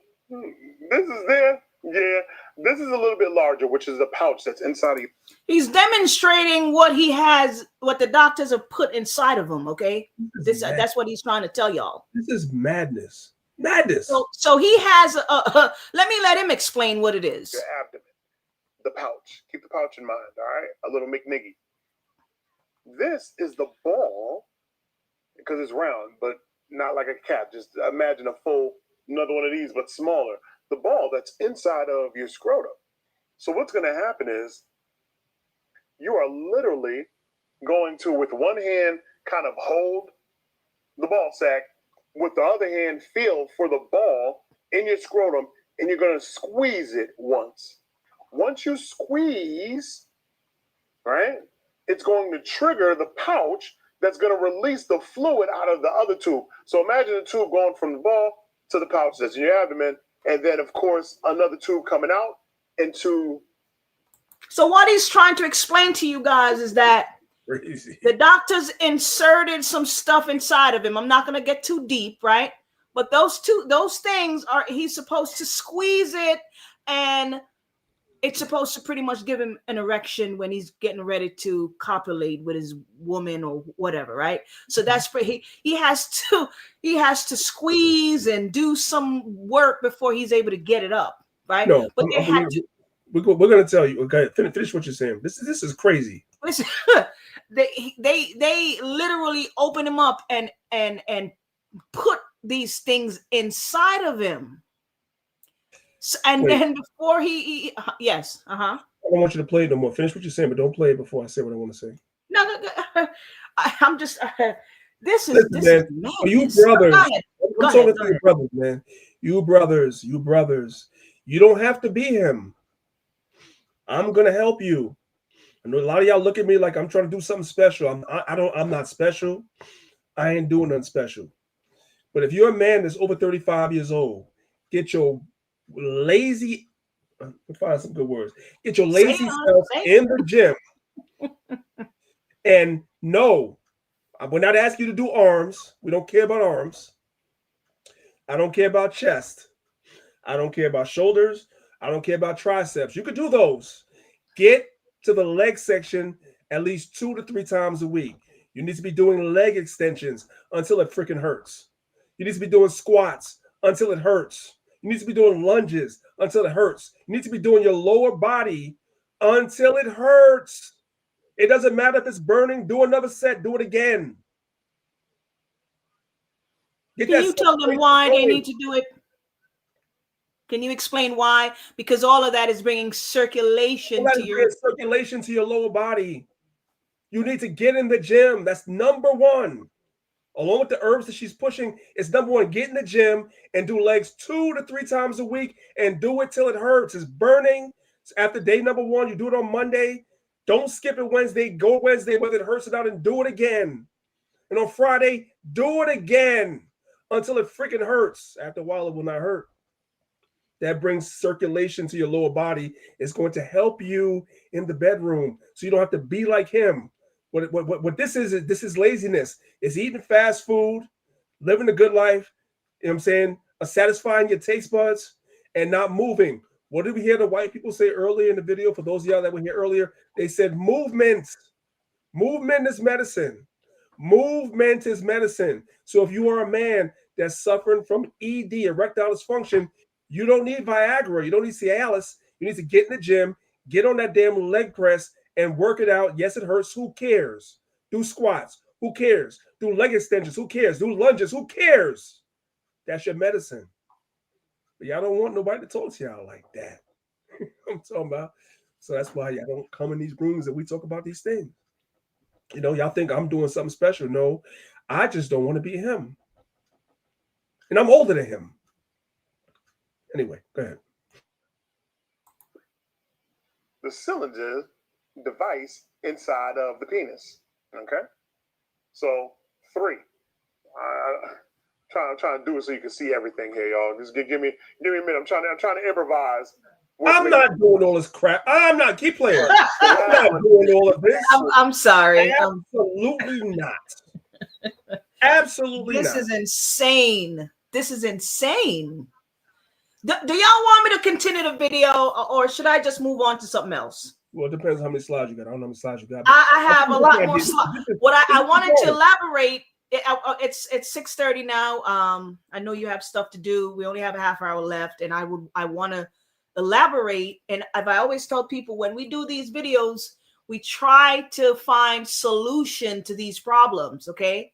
This is there. Yeah, this is a little bit larger, which is the pouch that's inside of you. He's demonstrating what he has, what the doctors have put inside of him. Okay, that's what he's trying to tell y'all. This is madness. Madness. So he has. Let him explain what it is. Your abdomen, the pouch. Keep the pouch in mind. All right, a little McNiggy. This is the ball because it's round, but not like a cap. Just imagine another one of these, but smaller. The ball that's inside of your scrotum. So what's going to happen is you are literally going to, with one hand, kind of hold the ball sack, with the other hand, feel for the ball in your scrotum, and you're going to squeeze it once. Once you squeeze, right, it's going to trigger the pouch that's going to release the fluid out of the other tube. So imagine the tube going from the ball to the pouch that's in your abdomen, and then, of course, another tube coming out into. So what he's trying to explain to you guys is that the doctors inserted some stuff inside of him. I'm not going to get too deep, right? But those things are, he's supposed to squeeze it, and it's supposed to pretty much give him an erection when he's getting ready to copulate with his woman or whatever, right? So that's he has to squeeze and do some work before he's able to get it up, right? No, but they had to. We're going to tell you. Okay, finish what you're saying. This is crazy. Listen, they literally open him up and put these things inside of him. And Wait. then before he yes, I don't want you to play it no more. Finish what you're saying, but don't play it before I say what I want to say. No, I'm just this is Listen, this man, is for you madness. brothers, Go ahead. I'm talking to your brothers, man. You brothers, you don't have to be him. I'm gonna help you. I know a lot of y'all look at me like I'm trying to do something special. I'm not special. I ain't doing nothing special. But if you're a man that's over 35 years old, get your lazy, find some good words. Get your lazy self in the gym. And no, we're not asking you to do arms. We don't care about arms. I don't care about chest. I don't care about shoulders. I don't care about triceps. You could do those. Get to the leg section at least 2 to 3 times a week. You need to be doing leg extensions until it freaking hurts. You need to be doing squats until it hurts. You need to be doing lunges until it hurts. You need to be doing your lower body until it hurts. It doesn't matter if it's burning. Do another set. Do it again. Get Can that you tell them circulation why they going. need to do it? Can you explain why? Because all of that is bringing circulation That to is your. bringing circulation to your lower body. You need to get in the gym. That's number one. Along with the herbs that she's pushing, it's number one. Get in the gym and do legs 2 to 3 times a week and do it till it hurts. It's burning. After day number one, you do it on Monday. Don't skip it Wednesday. Go Wednesday, whether it hurts it out, and do it again. And on Friday, do it again until it freaking hurts. After a while, it will not hurt. That brings circulation to your lower body. It's going to help you in the bedroom so you don't have to be like him. What this is laziness. It's eating fast food, living a good life, you know what I'm saying? Satisfying your taste buds and not moving. What did we hear the white people say earlier in the video? For those of y'all that were here earlier, they said movement. Movement is medicine. Movement is medicine. So if you are a man that's suffering from ED, erectile dysfunction, you don't need Viagra. You don't need Cialis. You need to get in the gym, get on that damn leg press and work it out. Yes, it hurts. Who cares? Do squats. Who cares? Do leg extensions. Who cares? Do lunges. Who cares? That's your medicine. But y'all don't want nobody to talk to y'all like that. I'm talking about. So that's why y'all don't come in these rooms and we talk about these things. You know, y'all think I'm doing something special. No, I just don't want to be him. And I'm older than him. Anyway, go ahead. The cylinder device inside of the penis. Okay? So 3. I'm trying to do it so you can see everything here, y'all. Just give me a minute. I'm trying to improvise. I'm not doing all this crap. I'm not. Keep playing. I'm not doing all of this. I'm sorry. Absolutely not. Absolutely This not. is insane. This is insane. Do y'all want me to continue the video, or should I just move on to something else? Well, it depends how many slides you got. I don't know how many slides you got. I have a lot more slides. What I wanted to elaborate. It's 6:30 now. I know you have stuff to do. We only have a half hour left, and I want to elaborate. And I always tell people, when we do these videos, we try to find solution to these problems. Okay,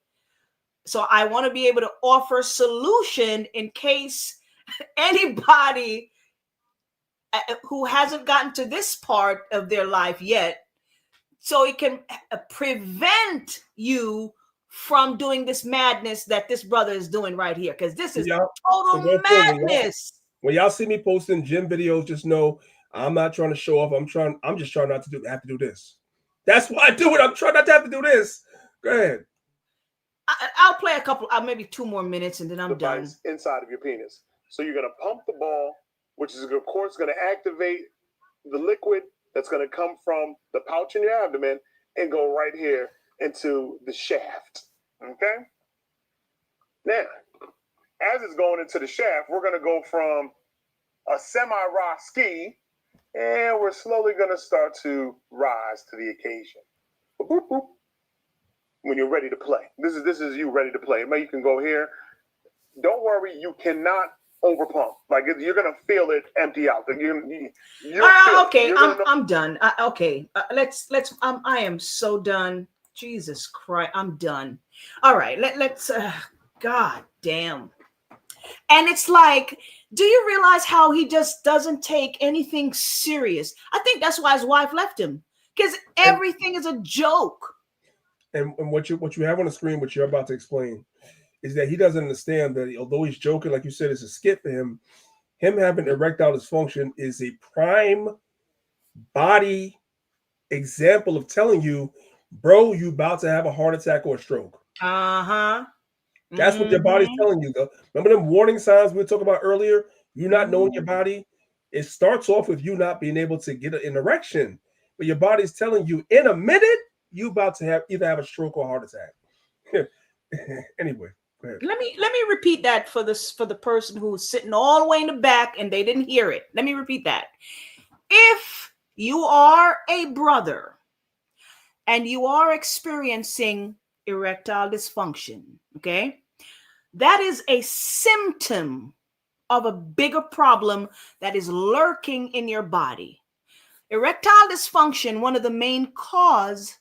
so I want to be able to offer solution in case anybody who hasn't gotten to this part of their life yet, so it can prevent you from doing this madness that this brother is doing right here, because this is total madness. When y'all see me posting gym videos, just know I'm not trying to show off. I'm just trying not to have to do this. That's why I do it. I'm trying not to have to do this. Go ahead. I'll play a couple, maybe 2 more minutes, and then I'm done. Inside of your penis. So you're going to pump the ball, which is, of course, going to activate the liquid that's going to come from the pouch in your abdomen and go right here into the shaft. Okay? Now, as it's going into the shaft, we're going to go from a semi-raw ski, and we're slowly going to start to rise to the occasion. Boop, boop, boop. When you're ready to play. This is you ready to play. Maybe you can go here. Don't worry, you cannot overpump. Like, you're gonna feel it empty out. Okay, I'm done. Okay, let's. I am so done. Jesus Christ, I'm done. All right, let's. God damn. And it's like, do you realize how he just doesn't take anything serious? I think that's why his wife left him, because everything is a joke. And what you have on the screen, what you're about to explain, is that he doesn't understand that although he's joking, like you said, it's a skit for him. Him having erectile dysfunction is a prime body example of telling you, bro, you about to have a heart attack or a stroke. That's what your body's telling you, though. Remember them warning signs we were talking about earlier? You not knowing your body? It starts off with you not being able to get an erection, but your body's telling you in a minute you about to either have a stroke or a heart attack. Anyway, go ahead. Let me repeat that for the person who's sitting all the way in the back and they didn't hear it. Let me repeat that. If you are a brother and you are experiencing erectile dysfunction, okay, that is a symptom of a bigger problem that is lurking in your body. Erectile dysfunction, one of the main cause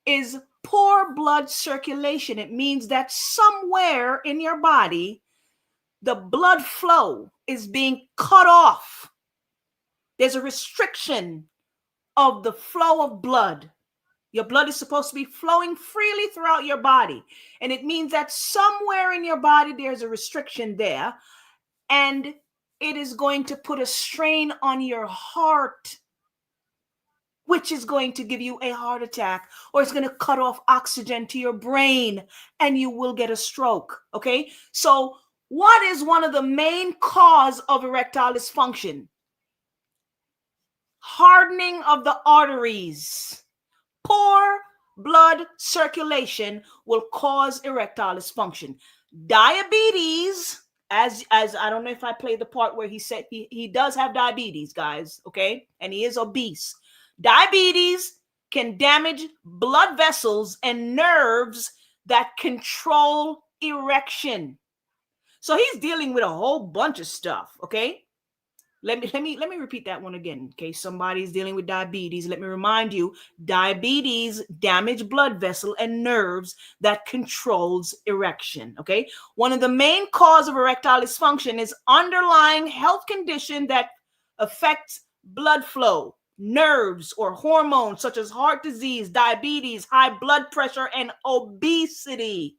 is poor blood circulation, it means that somewhere in your body, the blood flow is being cut off. There's a restriction of the flow of blood. Your blood is supposed to be flowing freely throughout your body. And it means that somewhere in your body, there's a restriction there. And it is going to put a strain on your heart, which is going to give you a heart attack, or it's going to cut off oxygen to your brain and you will get a stroke. Okay. So what is one of the main cause of erectile dysfunction? Hardening of the arteries. Poor blood circulation will cause erectile dysfunction. Diabetes, as I don't know if I played the part where he said he does have diabetes, guys, okay? And he is obese. Diabetes can damage blood vessels and nerves that control erection. So he's dealing with a whole bunch of stuff, okay? Let me repeat that one again in case somebody's dealing with diabetes. Let me remind you, diabetes damage blood vessel and nerves that controls erection, okay? One of the main cause of erectile dysfunction is underlying health condition that affects blood flow, nerves, or hormones such as heart disease, diabetes, high blood pressure, and obesity.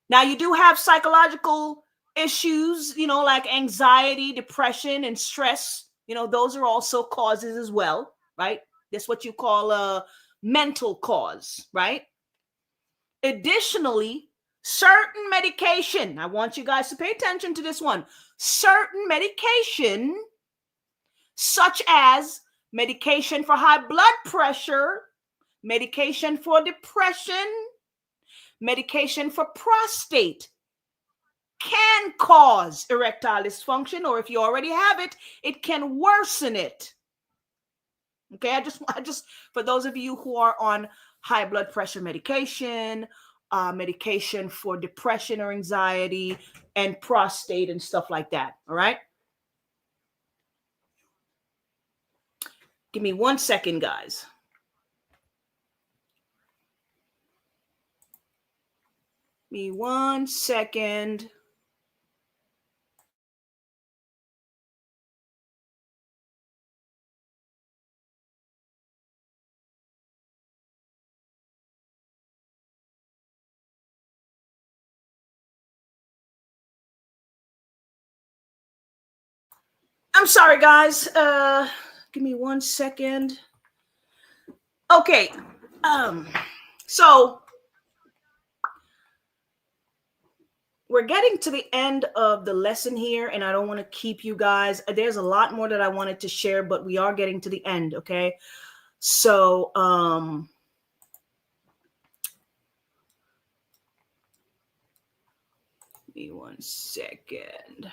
Now, you do have psychological issues, like anxiety, depression, and stress. Those are also causes as well, right? That's what you call a mental cause, right? Additionally, certain medication, I want you guys to pay attention to this one. Certain medication, such as medication for high blood pressure, medication for depression, medication for prostate, can cause erectile dysfunction, or if you already have it, it can worsen it. Okay, I just for those of you who are on high blood pressure medication, medication for depression or anxiety, and prostate and stuff like that. All right. Give me 1 second, guys. Give me 1 second. I'm sorry, guys. Give me 1 second. Okay. So we're getting to the end of the lesson here, and I don't want to keep you guys. There's a lot more that I wanted to share, but we are getting to the end. Okay. So, give me 1 second.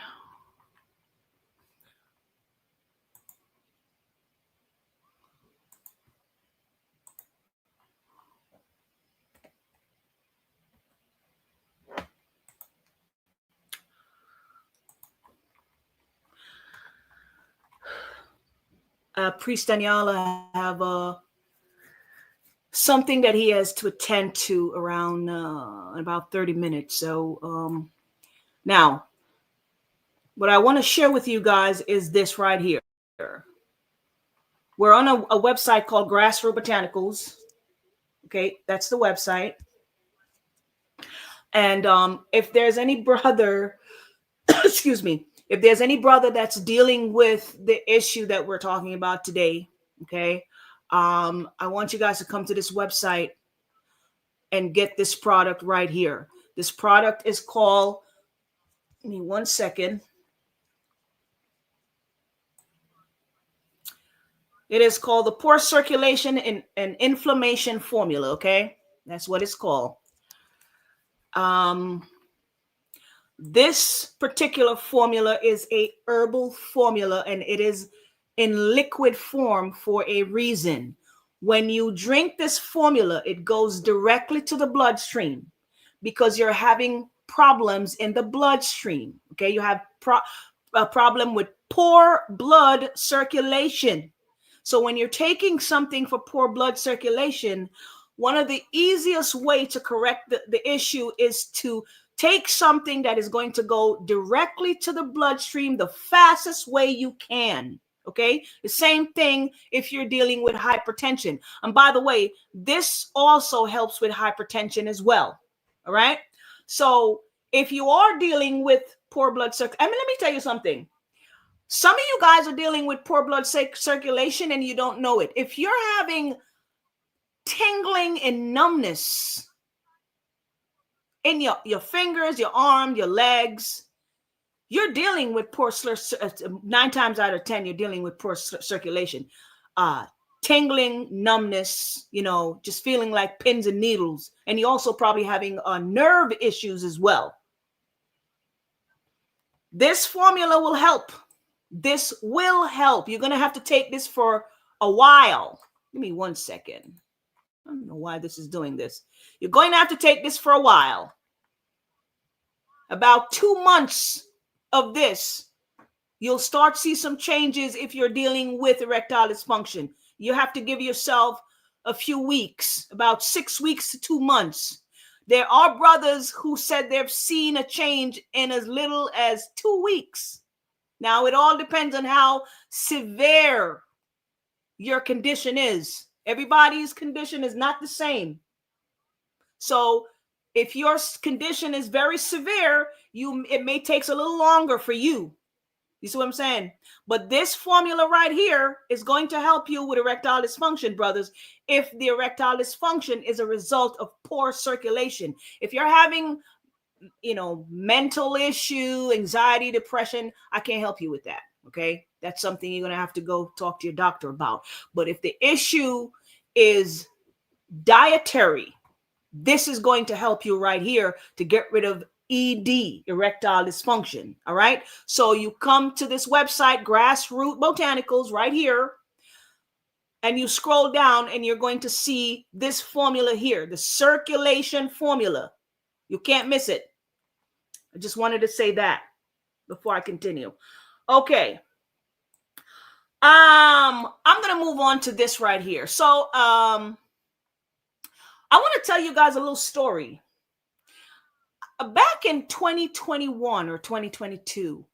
Priest Daniel, I have something that he has to attend to around about 30 minutes. So now, what I want to share with you guys is this right here. We're on a website called Grassroot Botanicals. Okay, that's the website. And if there's any brother, excuse me, if there's any brother that's dealing with the issue that we're talking about today, okay, I want you guys to come to this website and get this product right here. This product is called, give me 1 second. It is called the Poor Circulation and Inflammation Formula, okay? That's what it's called. This particular formula is a herbal formula, and it is in liquid form for a reason. When you drink this formula, it goes directly to the bloodstream because you're having problems in the bloodstream. Okay, you have a problem with poor blood circulation. So when you're taking something for poor blood circulation, one of the easiest way to correct the issue is to take something that is going to go directly to the bloodstream the fastest way you can. Okay, the same thing if you're dealing with hypertension. And by the way, this also helps with hypertension as well. All right. So if you are dealing with poor blood circulation, let me tell you something. Some of you guys are dealing with poor blood circulation and you don't know it. If you're having tingling and numbness in your fingers, your arm, your legs, you're dealing with poor 9 times out of 10, you're dealing with poor circulation. Tingling, numbness, just feeling like pins and needles. And you're also probably having nerve issues as well. This formula will help. This will help. You're going to have to take this for a while. Give me 1 second. I don't know why this is doing this. You're going to have to take this for a while. About 2 months of this, you'll start to see some changes if you're dealing with erectile dysfunction. You have to give yourself a few weeks, about 6 weeks to 2 months. There are brothers who said they've seen a change in as little as 2 weeks. Now, it all depends on how severe your condition is. Everybody's condition is not the same. So if your condition is very severe, it may take a little longer for you. You see what I'm saying? But this formula right here is going to help you with erectile dysfunction, brothers, if the erectile dysfunction is a result of poor circulation. If you're having, mental issue, anxiety, depression, I can't help you with that. Okay. That's something you're going to have to go talk to your doctor about. But if the issue is dietary, this is going to help you right here to get rid of ED, erectile dysfunction. All right. So you come to this website, Grassroot Botanicals, right here, and you scroll down and you're going to see this formula here, the circulation formula. You can't miss it. I just wanted to say that before I continue. Okay. I'm going to move on to this right here. So, I want to tell you guys a little story. Back in 2021 or 2022,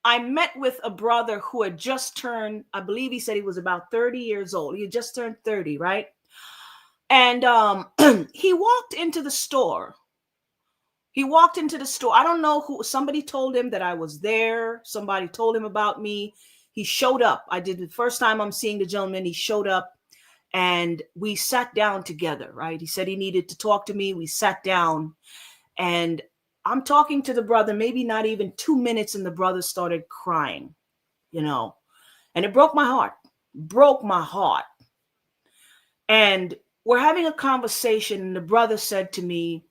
I met with a brother who had just turned, I believe he said he was about 30 years old. He had just turned 30, right? And he walked into the store. I don't know who, somebody told him that I was there. Somebody told him about me. He showed up. I did the first time I'm seeing the gentleman. He showed up and we sat down together, right? He said he needed to talk to me. We sat down and I'm talking to the brother, maybe not even 2 minutes, and the brother started crying, and it broke my heart. And we're having a conversation, and the brother said to me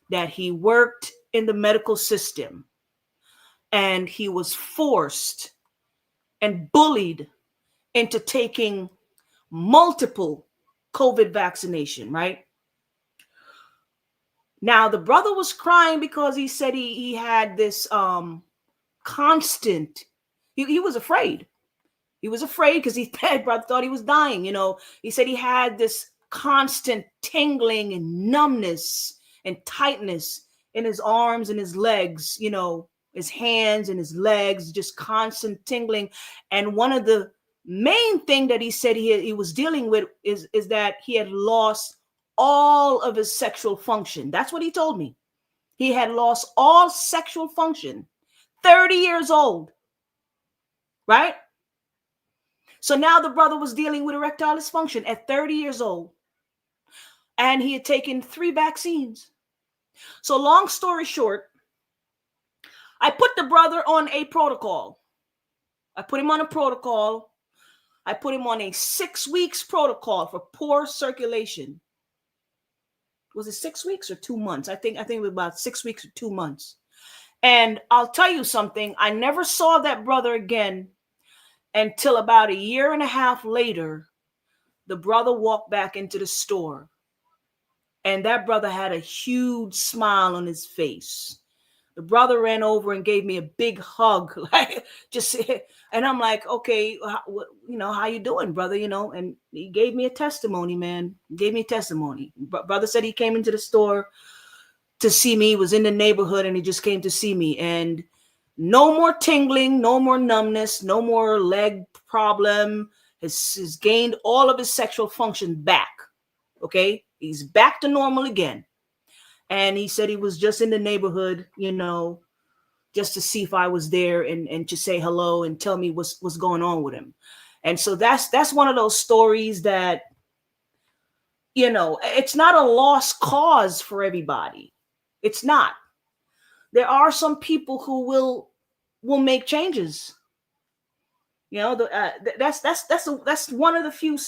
that he worked in the medical system and he was forced and bullied into taking multiple COVID vaccination, right? Now, the brother was crying because he said he had this constant, he was afraid. He was afraid because brother thought he was dying, He said he had this constant tingling and numbness and tightness in his arms and his legs, his hands and his legs, just constant tingling. And one of the main thing that he said he was dealing with is that he had lost all of his sexual function. That's what he told me. He had lost all sexual function, 30 years old, right? So now the brother was dealing with erectile dysfunction at 30 years old, and he had taken 3 vaccines. So long story short, I put the brother on a protocol. I put him on a protocol. I put him on a 6 weeks protocol for poor circulation. Was it 6 weeks or 2 months? I think it was about 6 weeks or 2 months. And I'll tell you something. I never saw that brother again until about 1.5 years later. The brother walked back into the store, and that brother had a huge smile on his face. The brother ran over and gave me a big hug, like just, and I'm like, okay, how you doing, brother? And he gave me a testimony, man. He gave me a testimony. Brother said he came into the store to see me. He was in the neighborhood and he just came to see me. And no more tingling, no more numbness, no more leg problem. Has gained all of his sexual function back. Okay, he's back to normal again. And he said he was just in the neighborhood, just to see if I was there and to say hello and tell me what's going on with him. And so that's one of those stories that, it's not a lost cause for everybody. It's not. There are some people who will make changes. That's one of the few,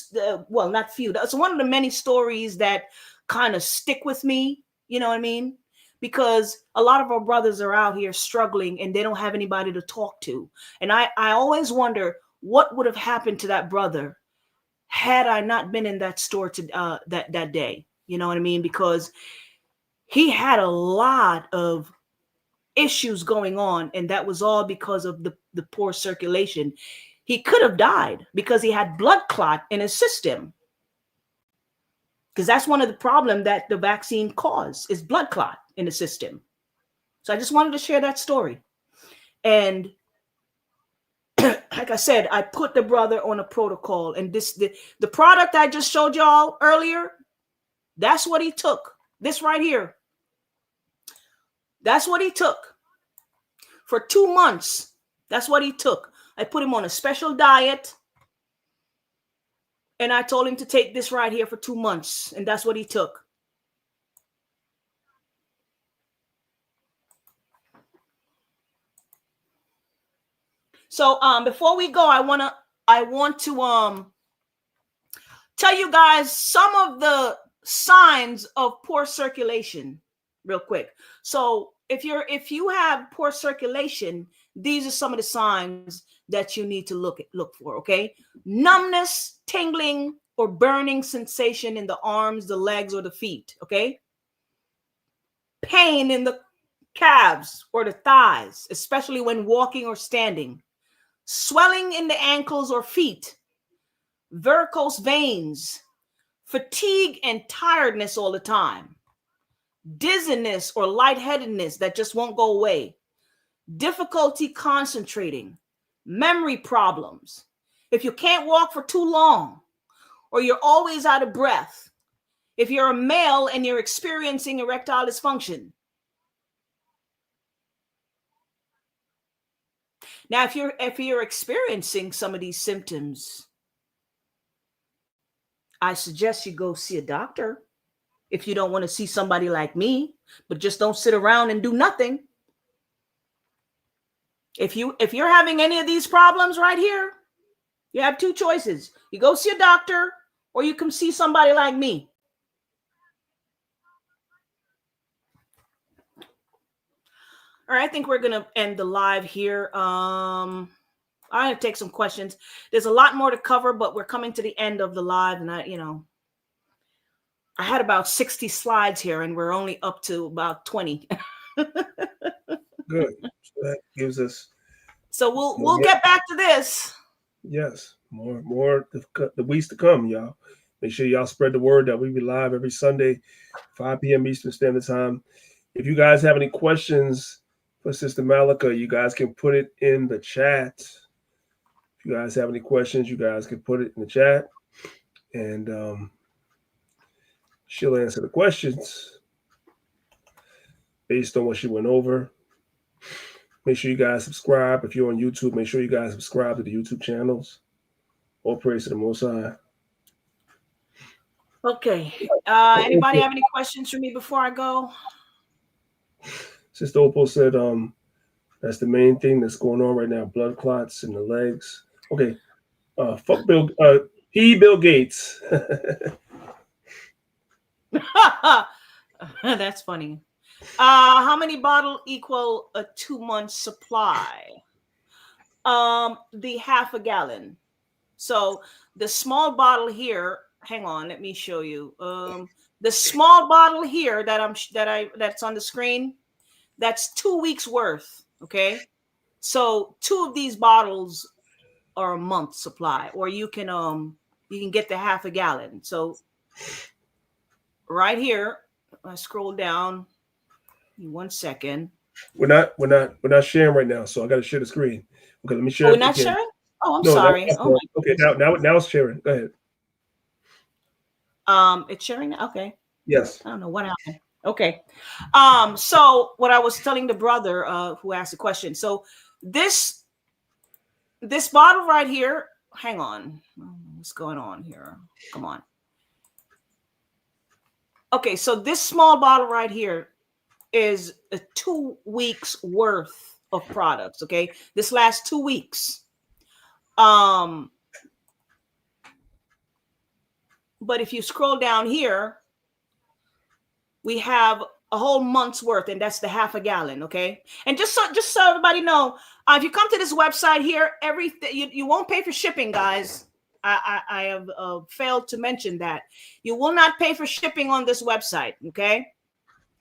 not few. That's one of the many stories that kind of stick with me. You know what I mean? Because a lot of our brothers are out here struggling and they don't have anybody to talk to. And I always wonder what would have happened to that brother had I not been in that store to that day. You know what I mean? Because he had a lot of issues going on, and that was all because of the poor circulation. He could have died because he had blood clot in his system. Because that's one of the problems that the vaccine caused is blood clot in the system. So I just wanted to share that story. And like I said, I put the brother on a protocol, and the product I just showed y'all earlier, that's what he took. This right here. That's what he took. For 2 months, that's what he took. I put him on a special diet. And I told him to take this right here for 2 months. And that's what he took. So before we go, I want to tell you guys some of the signs of poor circulation real quick. So if you have poor circulation, these are some of the signs that you need to look for, okay? Numbness, tingling, or burning sensation in the arms, the legs, or the feet, okay? Pain in the calves or the thighs, especially when walking or standing. Swelling in the ankles or feet. Varicose veins. Fatigue and tiredness all the time. Dizziness or lightheadedness that just won't go away. Difficulty concentrating. Memory problems. If you can't walk for too long, or you're always out of breath. If you're a male and you're experiencing erectile dysfunction. Now, if you're experiencing some of these symptoms, I suggest you go see a doctor. If you don't want to see somebody like me, but just don't sit around and do nothing. If you're having any of these problems right here, you have two choices. You go see a doctor, or you can see somebody like me. All right, I think we're going to end the live here. I'm going to take some questions. There's a lot more to cover, but we're coming to the end of the live. And I had about 60 slides here, and we're only up to about 20. Good. So that gives us. So we'll get back to this. Yes, more the weeks to come, y'all. Make sure y'all spread the word that we be live every Sunday, 5 p.m. Eastern Standard Time. If you guys have any questions for Sister Malika, you guys can put it in the chat. If you guys have any questions, you guys can put it in the chat, and she'll answer the questions based on what she went over. Make sure you guys subscribe. If you're on YouTube, make sure you guys subscribe to the YouTube channels. All praise to the Most High. Okay. Anybody have any questions for me before I go? Sister Opal said that's the main thing that's going on right now. Blood clots in the legs. Okay. Fuck Bill. Bill Gates. That's funny. How many bottles equal a 2-month supply? The half a gallon. So the small bottle here, hang on, let me show you. The small bottle here that's on the screen, That's 2 weeks worth. Okay. So 2 of these bottles are a month supply, or you can get the half a gallon. So right here, I scroll down. 1 second. We're not sharing right now, so I got to share the screen. Okay, let me share. We're not sharing? Oh, I'm sorry. Oh, okay, now it's sharing. Go ahead. It's sharing now? Okay. Yes. I don't know what happened. Okay. So what I was telling the brother who asked the question. So this bottle right here, hang on. What's going on here? Come on. Okay, so this small bottle right here is 2 weeks worth of products. Okay, this lasts 2 weeks. But if you scroll down here, we have a whole month's worth, and that's the half a gallon. Okay, and just so everybody know, if you come to this website here, everything you won't pay for shipping, guys. I have failed to mention that you will not pay for shipping on this website. Okay,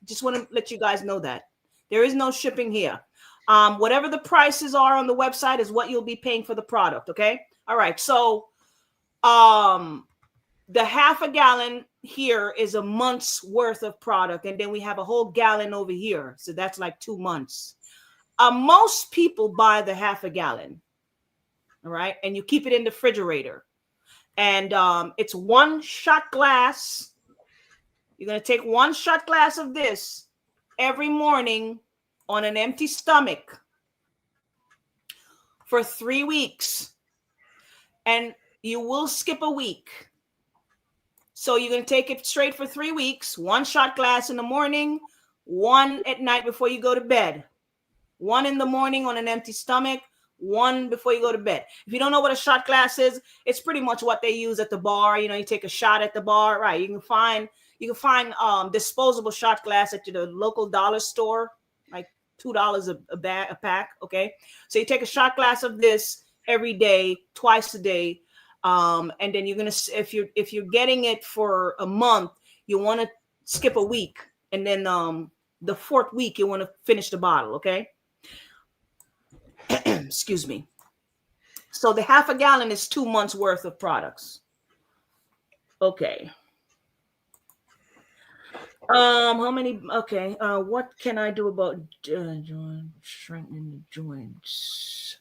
just want to let you guys know that there is no shipping here. Whatever the prices are on the website is what you'll be paying for the product. Okay, all right. So the half a gallon here is a month's worth of product, and then we have a whole gallon over here, so that's like 2 months. Most people buy the half a gallon, all right, and you keep it in the refrigerator, and it's 1 shot glass. You're going to take 1 shot glass of this every morning on an empty stomach for 3 weeks, and you will skip a week. So you're going to take it straight for 3 weeks, 1 shot glass in the morning, 1 at night before you go to bed, 1 in the morning on an empty stomach, 1 before you go to bed. If you don't know what a shot glass is, it's pretty much what they use at the bar. You know, you take a shot at the bar, right? You can find disposable shot glass at the local dollar store, like $2 a pack. Okay. So you take a shot glass of this every day, twice a day. And then you're going to, if you're getting it for a month, you want to skip a week. And then, the 4th week, you want to finish the bottle. Okay. Excuse me. So the half a gallon is 2 months worth of products. Okay. How many? Okay. What can I do about strengthening the joints?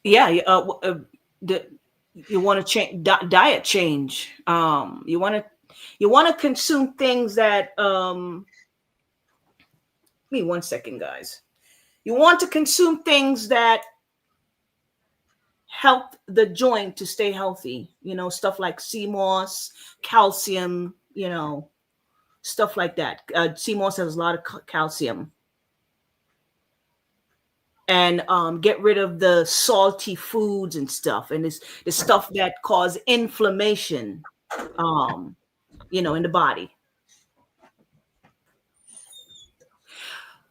Yeah. You want to change diet change. You want to consume things that. Give me 1 second, guys. You want to consume things that help the joint to stay healthy. You know, stuff like sea moss, calcium. You know, stuff like that. Sea moss has a lot of calcium. And get rid of the salty foods and stuff, and the stuff that cause inflammation, you know, in the body.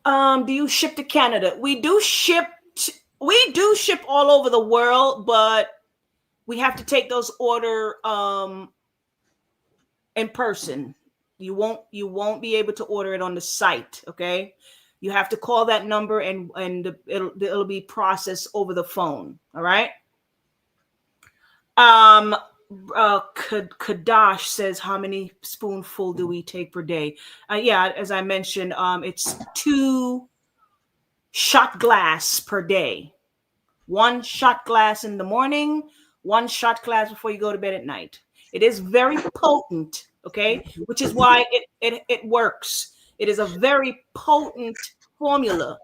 Do you ship to Canada? We do ship all over the world, but we have to take those order in person. You won't be able to order it on the site. Okay. You have to call that number and it'll be processed over the phone. All right. Kadash says, how many spoonful do we take per day? Yeah, as I mentioned, it's 2 shot glass per day. 1 shot glass in the morning, 1 shot glass before you go to bed at night. It is very potent. Okay, which is why it works. It is a very potent formula.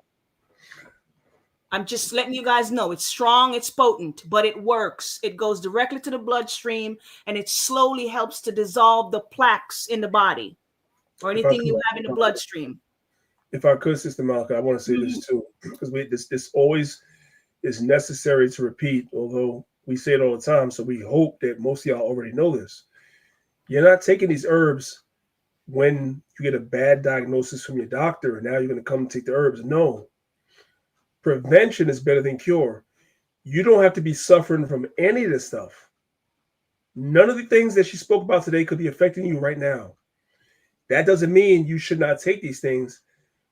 I'm just letting you guys know it's strong, it's potent, but it works. It goes directly to the bloodstream, and it slowly helps to dissolve the plaques in the body or anything you have in the bloodstream. If I could, Sister Malika, I want to say this too, because this always is necessary to repeat, although we say it all the time. So we hope that most of y'all already know this. You're not taking these herbs when you get a bad diagnosis from your doctor and now you're going to come take the herbs. No. Prevention is better than cure. You don't have to be suffering from any of this stuff None of the things that she spoke about today could be affecting you right now. That doesn't mean you should not take these things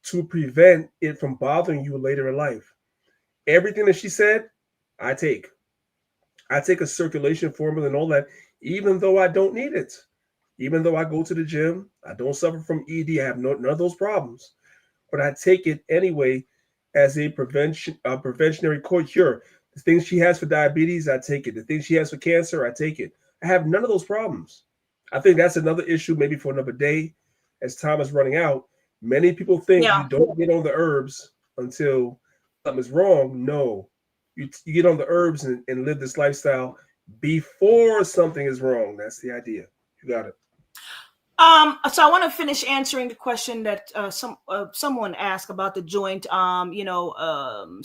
to prevent it from bothering you later in life. Everything that she said, I take. I take a circulation formula and all that, even though I don't need it. Even though I go to the gym, I don't suffer from ED, I have none of those problems. But I take it anyway as a preventionary cure. The things she has for diabetes, I take it. The things she has for cancer, I take it. I have none of those problems. I think that's another issue maybe for another day as time is running out. Many people think you don't get on the herbs until something is wrong. No, you get on the herbs and live this lifestyle before something is wrong. That's the idea. You got it. So I want to finish answering the question that someone asked about the joint.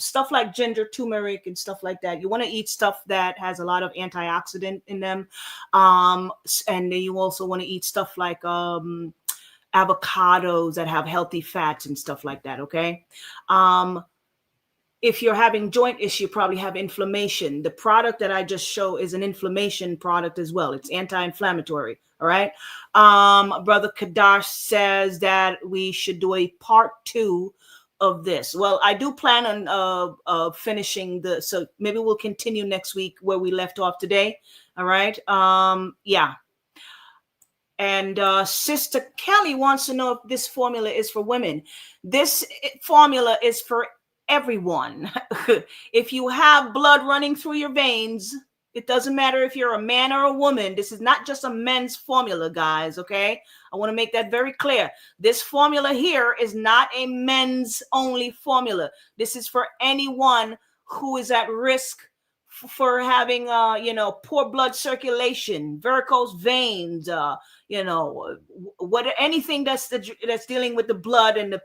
Stuff like ginger, turmeric, and stuff like that. You want to eat stuff that has a lot of antioxidant in them, and then you also want to eat stuff like avocados that have healthy fats and stuff like that. Okay. If you're having joint issue, you probably have inflammation. The product that I just show is an inflammation product as well. It's anti-inflammatory. All right. Brother Kadash says that we should do a part 2 of this. Well, I do plan on finishing so maybe we'll continue next week where we left off today. All right. Yeah. And Sister Kelly wants to know if this formula is for women. This formula is for everyone. If you have blood running through your veins, it doesn't matter if you're a man or a woman. This is not just a men's formula, guys. Okay. I want to make that very clear. This formula here is not a men's only formula. This is for anyone who is at risk for having, poor blood circulation, varicose veins, anything that's dealing with the blood and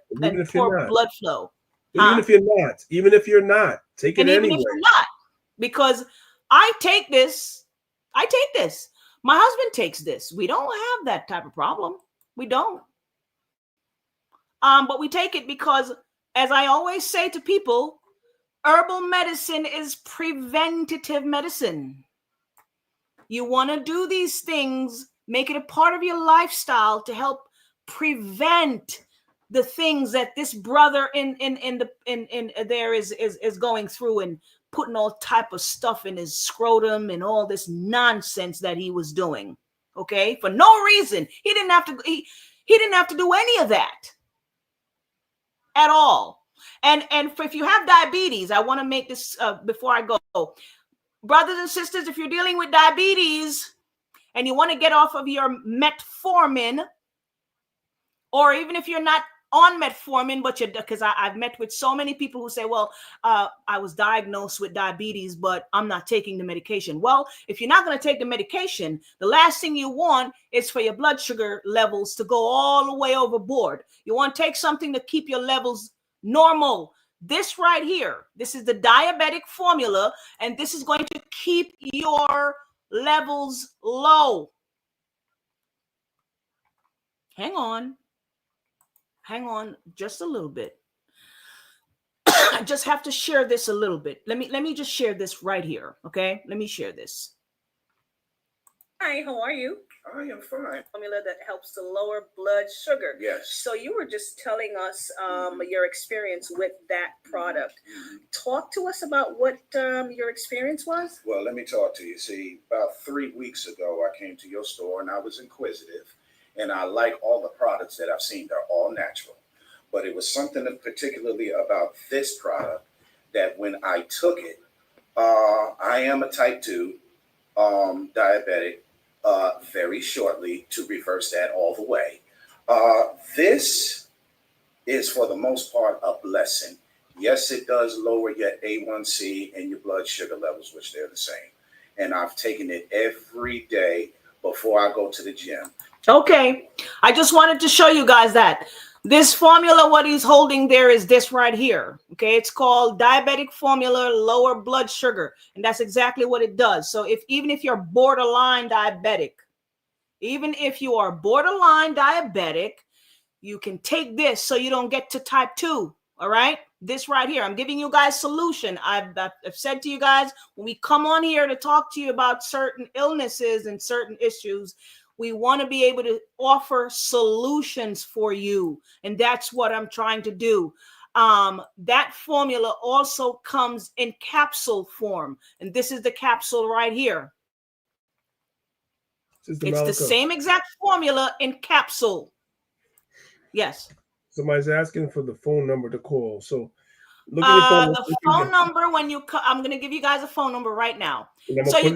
poor blood flow. Even if you're not, take it and anyway. Even if you're not, because I take this. My husband takes this. We don't have that type of problem. We don't. But we take it because, as I always say to people, herbal medicine is preventative medicine. You want to do these things, make it a part of your lifestyle to help prevent the things that this brother in there is going through and putting all type of stuff in his scrotum and all this nonsense that he was doing. Okay, for no reason. He didn't have to do any of that at all. And if you have diabetes, I want to make this before I go, brothers and sisters, if you're dealing with diabetes and you want to get off of your metformin, or even if you're not on metformin, but because I've met with so many people who say, well, I was diagnosed with diabetes, but I'm not taking the medication. Well, if you're not going to take the medication, the last thing you want is for your blood sugar levels to go all the way overboard. You want to take something to keep your levels normal. This right here, this is the diabetic formula, and this is going to keep your levels low. Hang on just a little bit. I just have to share this a little bit. Let me just share this right here. Okay. Let me share this. Hi, how are you? I am fine. Formula that helps to lower blood sugar. Yes. So you were just telling us your experience with that product. Talk to us about what your experience was. Well, let me talk to you. See, about 3 weeks ago, I came to your store and I was inquisitive. And I like all the products that I've seen. They're all natural. But it was something particularly about this product that when I took it, I am a type 2 diabetic, very shortly to reverse that all the way. This is for the most part a blessing. Yes, it does lower your A1C and your blood sugar levels, which they're the same. And I've taken it every day before I go to the gym. Okay, I just wanted to show you guys that this formula, what he's holding there is this right here. Okay, it's called diabetic formula, lower blood sugar, and that's exactly what it does. So even if you're borderline diabetic, you can take this so you don't get to type 2. All right, this right here. I'm giving you guys solution. I've said to you guys, when we come on here to talk to you about certain illnesses and certain issues, we want to be able to offer solutions for you. And that's what I'm trying to do. That formula also comes in capsule form. And this is the capsule right here. It's the same exact formula in capsule. Yes. Somebody's asking for the phone number to call. So look at the phone number when you I'm going to give you guys a phone number right now. So I'm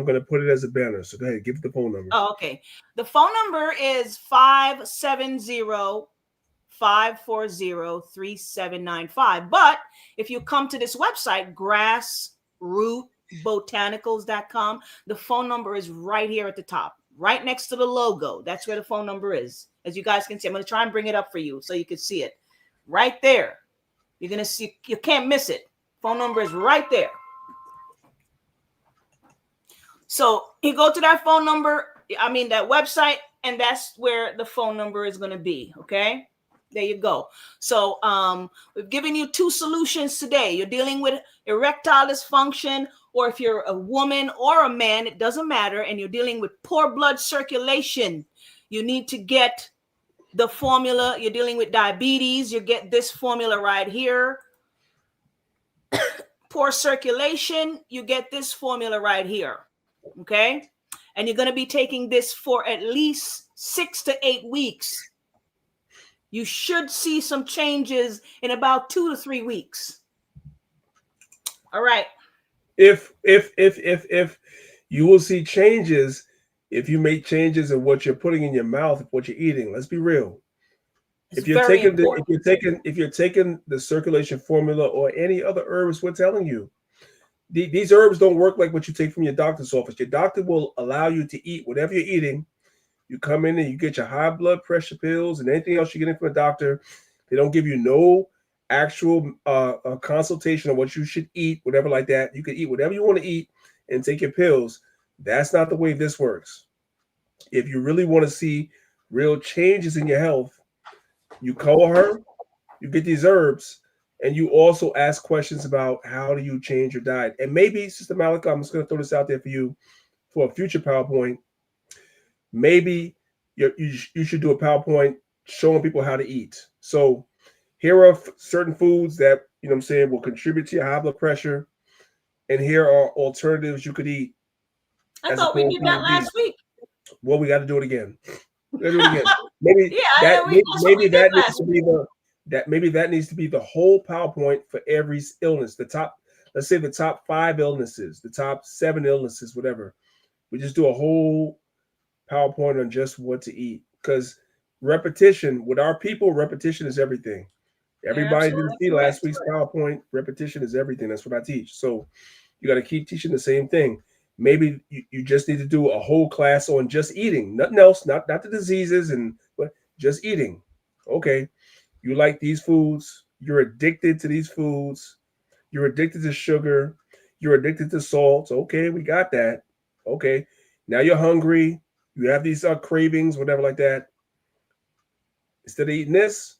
going to put it as a banner. So go ahead, give the phone number. Oh, okay. The phone number is 570-540-3795. But if you come to this website, grassrootbotanicals.com, the phone number is right here at the top, right next to the logo. That's where the phone number is. As you guys can see, I'm going to try and bring it up for you so you can see it. Right there. You're going to see, you can't miss it. Phone number is right there. So you go to that phone number, that website, and that's where the phone number is going to be. Okay. There you go. So we've given you 2 solutions today. You're dealing with erectile dysfunction, or if you're a woman or a man, it doesn't matter, and you're dealing with poor blood circulation, you need to get the formula. You're dealing with diabetes, you get this formula right here. Poor circulation, you get this formula right here. Okay. And you're going to be taking this for at least 6 to 8 weeks. You should see some changes in about 2 to 3 weeks. All right. If you will see changes, if you make changes in what you're putting in your mouth, what you're eating. Let's be real. If you're taking the circulation formula or any other herbs, we're telling you, these herbs don't work like what you take from your doctor's office. Your doctor will allow you to eat whatever you're eating. You come in and you get your high blood pressure pills and anything else you get in from a doctor. They don't give you no actual consultation on what you should eat, whatever like that. You can eat whatever you want to eat and take your pills. That's not the way this works. If you really want to see real changes in your health, you call her, you get these herbs, and you also ask questions about how do you change your diet. And maybe, Sister Malika, I'm just going to throw this out there for you for a future PowerPoint. Maybe you should do a PowerPoint showing people how to eat. So here are certain foods that, will contribute to your high blood pressure. And here are alternatives you could eat. I thought we did that last week. Well, we got to do it again. Maybe that needs to be the whole PowerPoint for every illness. Let's say the top 5 illnesses, the top 7 illnesses, whatever. We just do a whole PowerPoint on just what to eat, because repetition with our people, repetition is everything. Everybody didn't see last week's PowerPoint. Repetition is everything. That's what I teach. So you got to keep teaching the same thing. Maybe you just need to do a whole class on just eating, nothing else, not the diseases, but just eating. Okay, you like these foods, you're addicted to these foods, you're addicted to sugar, you're addicted to salt. Okay, we got that. Okay, now you're hungry, you have these cravings, whatever like that. Instead of eating this,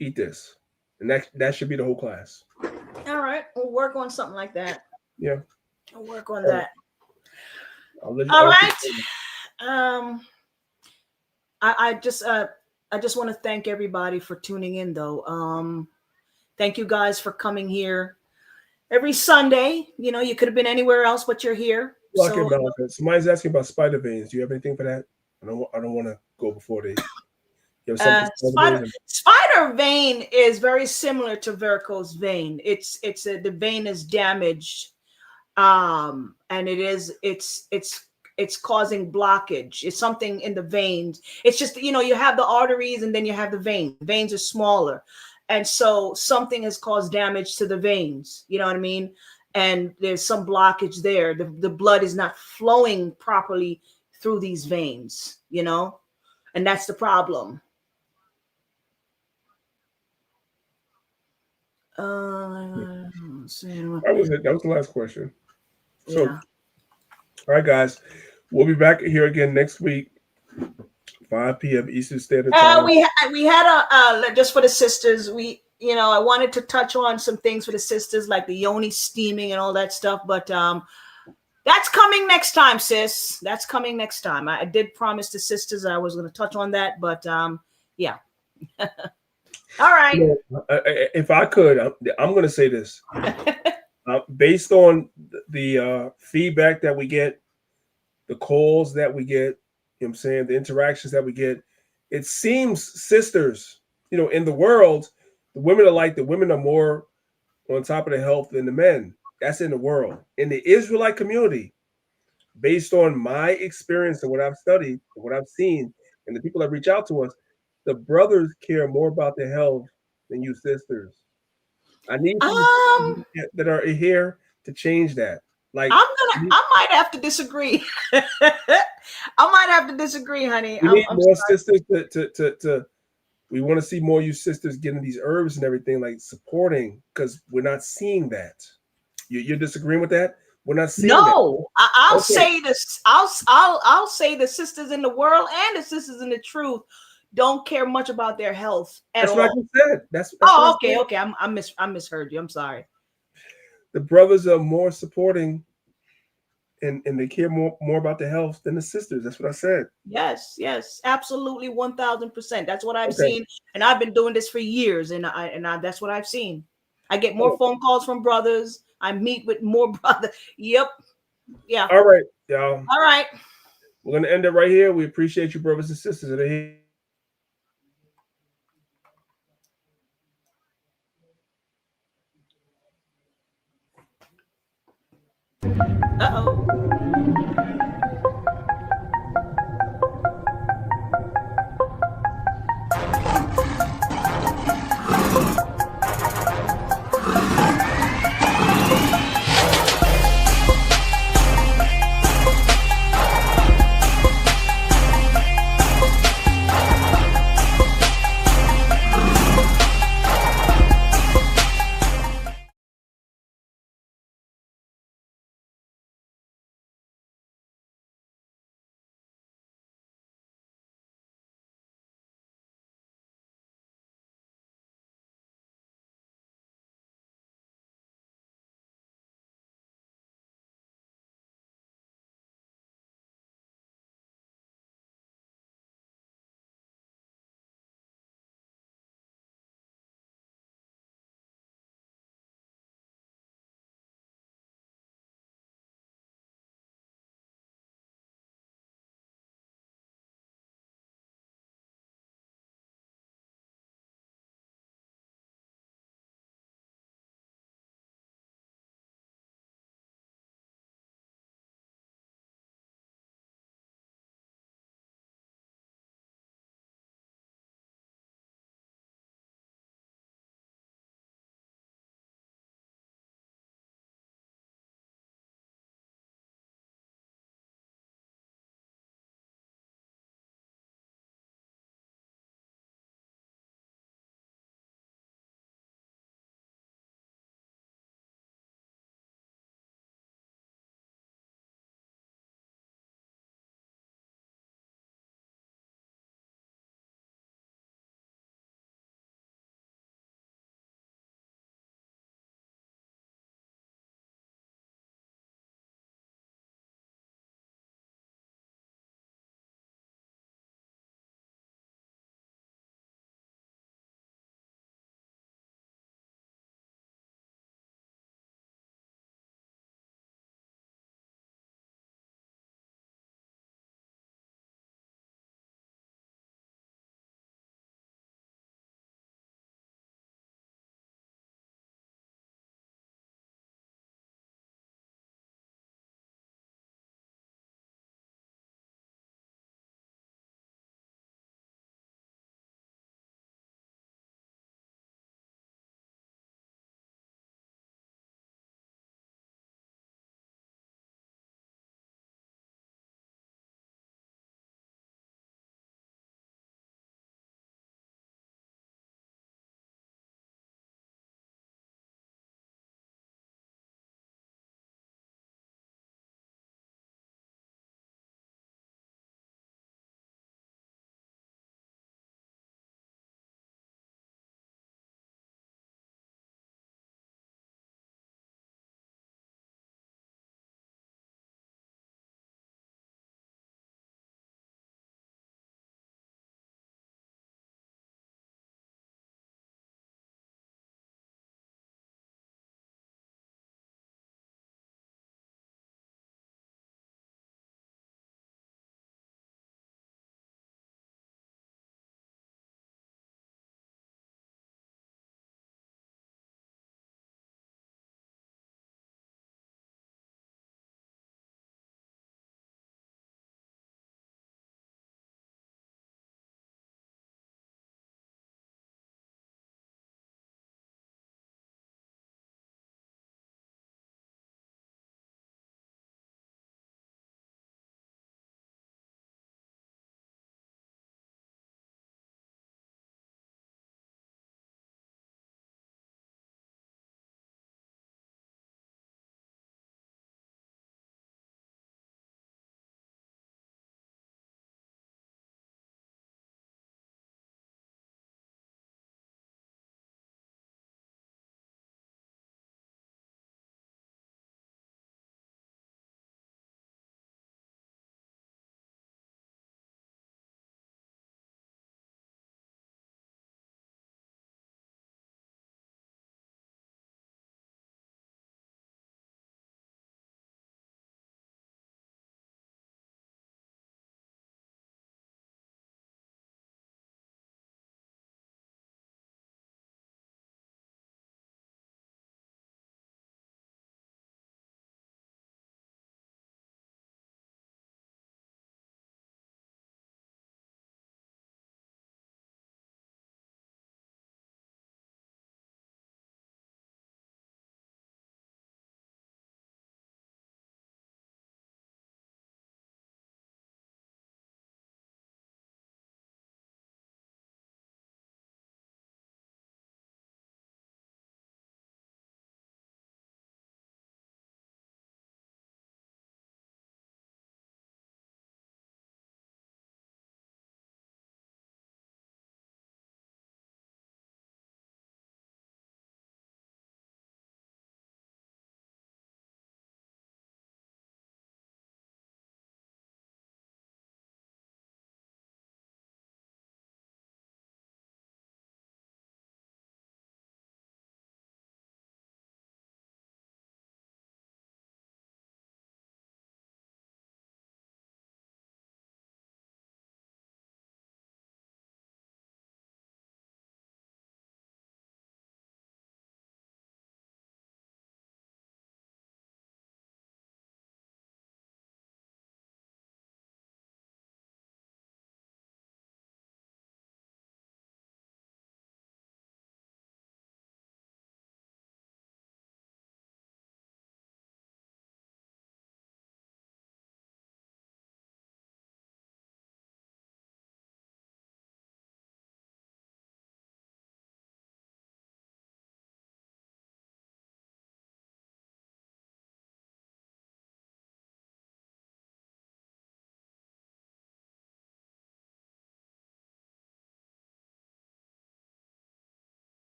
eat this. And that should be the whole class. All right, we'll work on something like that. Yeah. I'll work on that. All right. I just want to thank everybody for tuning in, though. Thank you guys for coming here every Sunday. You could have been anywhere else, but you're here. Somebody's asking about spider veins. Do you have anything for that? I don't want to go before they. Spider vein is very similar to varicose vein. The vein is damaged. And it's causing blockage. It's something in the veins. It's just, you have the arteries and then you have the veins. Veins are smaller. And so something has caused damage to the veins. You know what I mean? And there's some blockage there. The blood is not flowing properly through these veins, and that's the problem. That was the last question. So, All right, guys, we'll be back here again next week 5 p.m. Eastern Standard Time. We had a just for the sisters. I wanted to touch on some things for the sisters, like the yoni steaming and all that stuff. But that's coming next time, sis. That's coming next time. I did promise the sisters I was going to touch on that, but yeah. All right. If I could, I'm going to say this. Based on the feedback that we get, the calls that we get, you know what I'm saying, the interactions that we get, it seems sisters, in the world, the women are more on top of the health than the men. That's in the world. In the Israelite community, based on my experience and what I've studied, what I've seen, and the people that reach out to us, the brothers care more about their health than you sisters. I need you that are here to change that. Like I might have to disagree. I might have to disagree, honey. We need more sisters to we want to see more you sisters getting these herbs and everything, like supporting, because we're not seeing that. You're disagreeing with that? We're not seeing that. No, I'll say this. I'll say the sisters in the world and the sisters in the truth don't care much about their health at all. That's what I said. That's okay. I misheard you. I'm sorry. The brothers are more supporting and they care more about the health than the sisters. That's what I said. Yes, absolutely, 1,000%. That's what I've seen, and I've been doing this for years, and that's what I've seen. I get more phone calls from brothers. I meet with more brothers. Yep. Yeah. All right, y'all. All right. We're gonna end it right here. We appreciate you, brothers and sisters that are here. Uh-oh.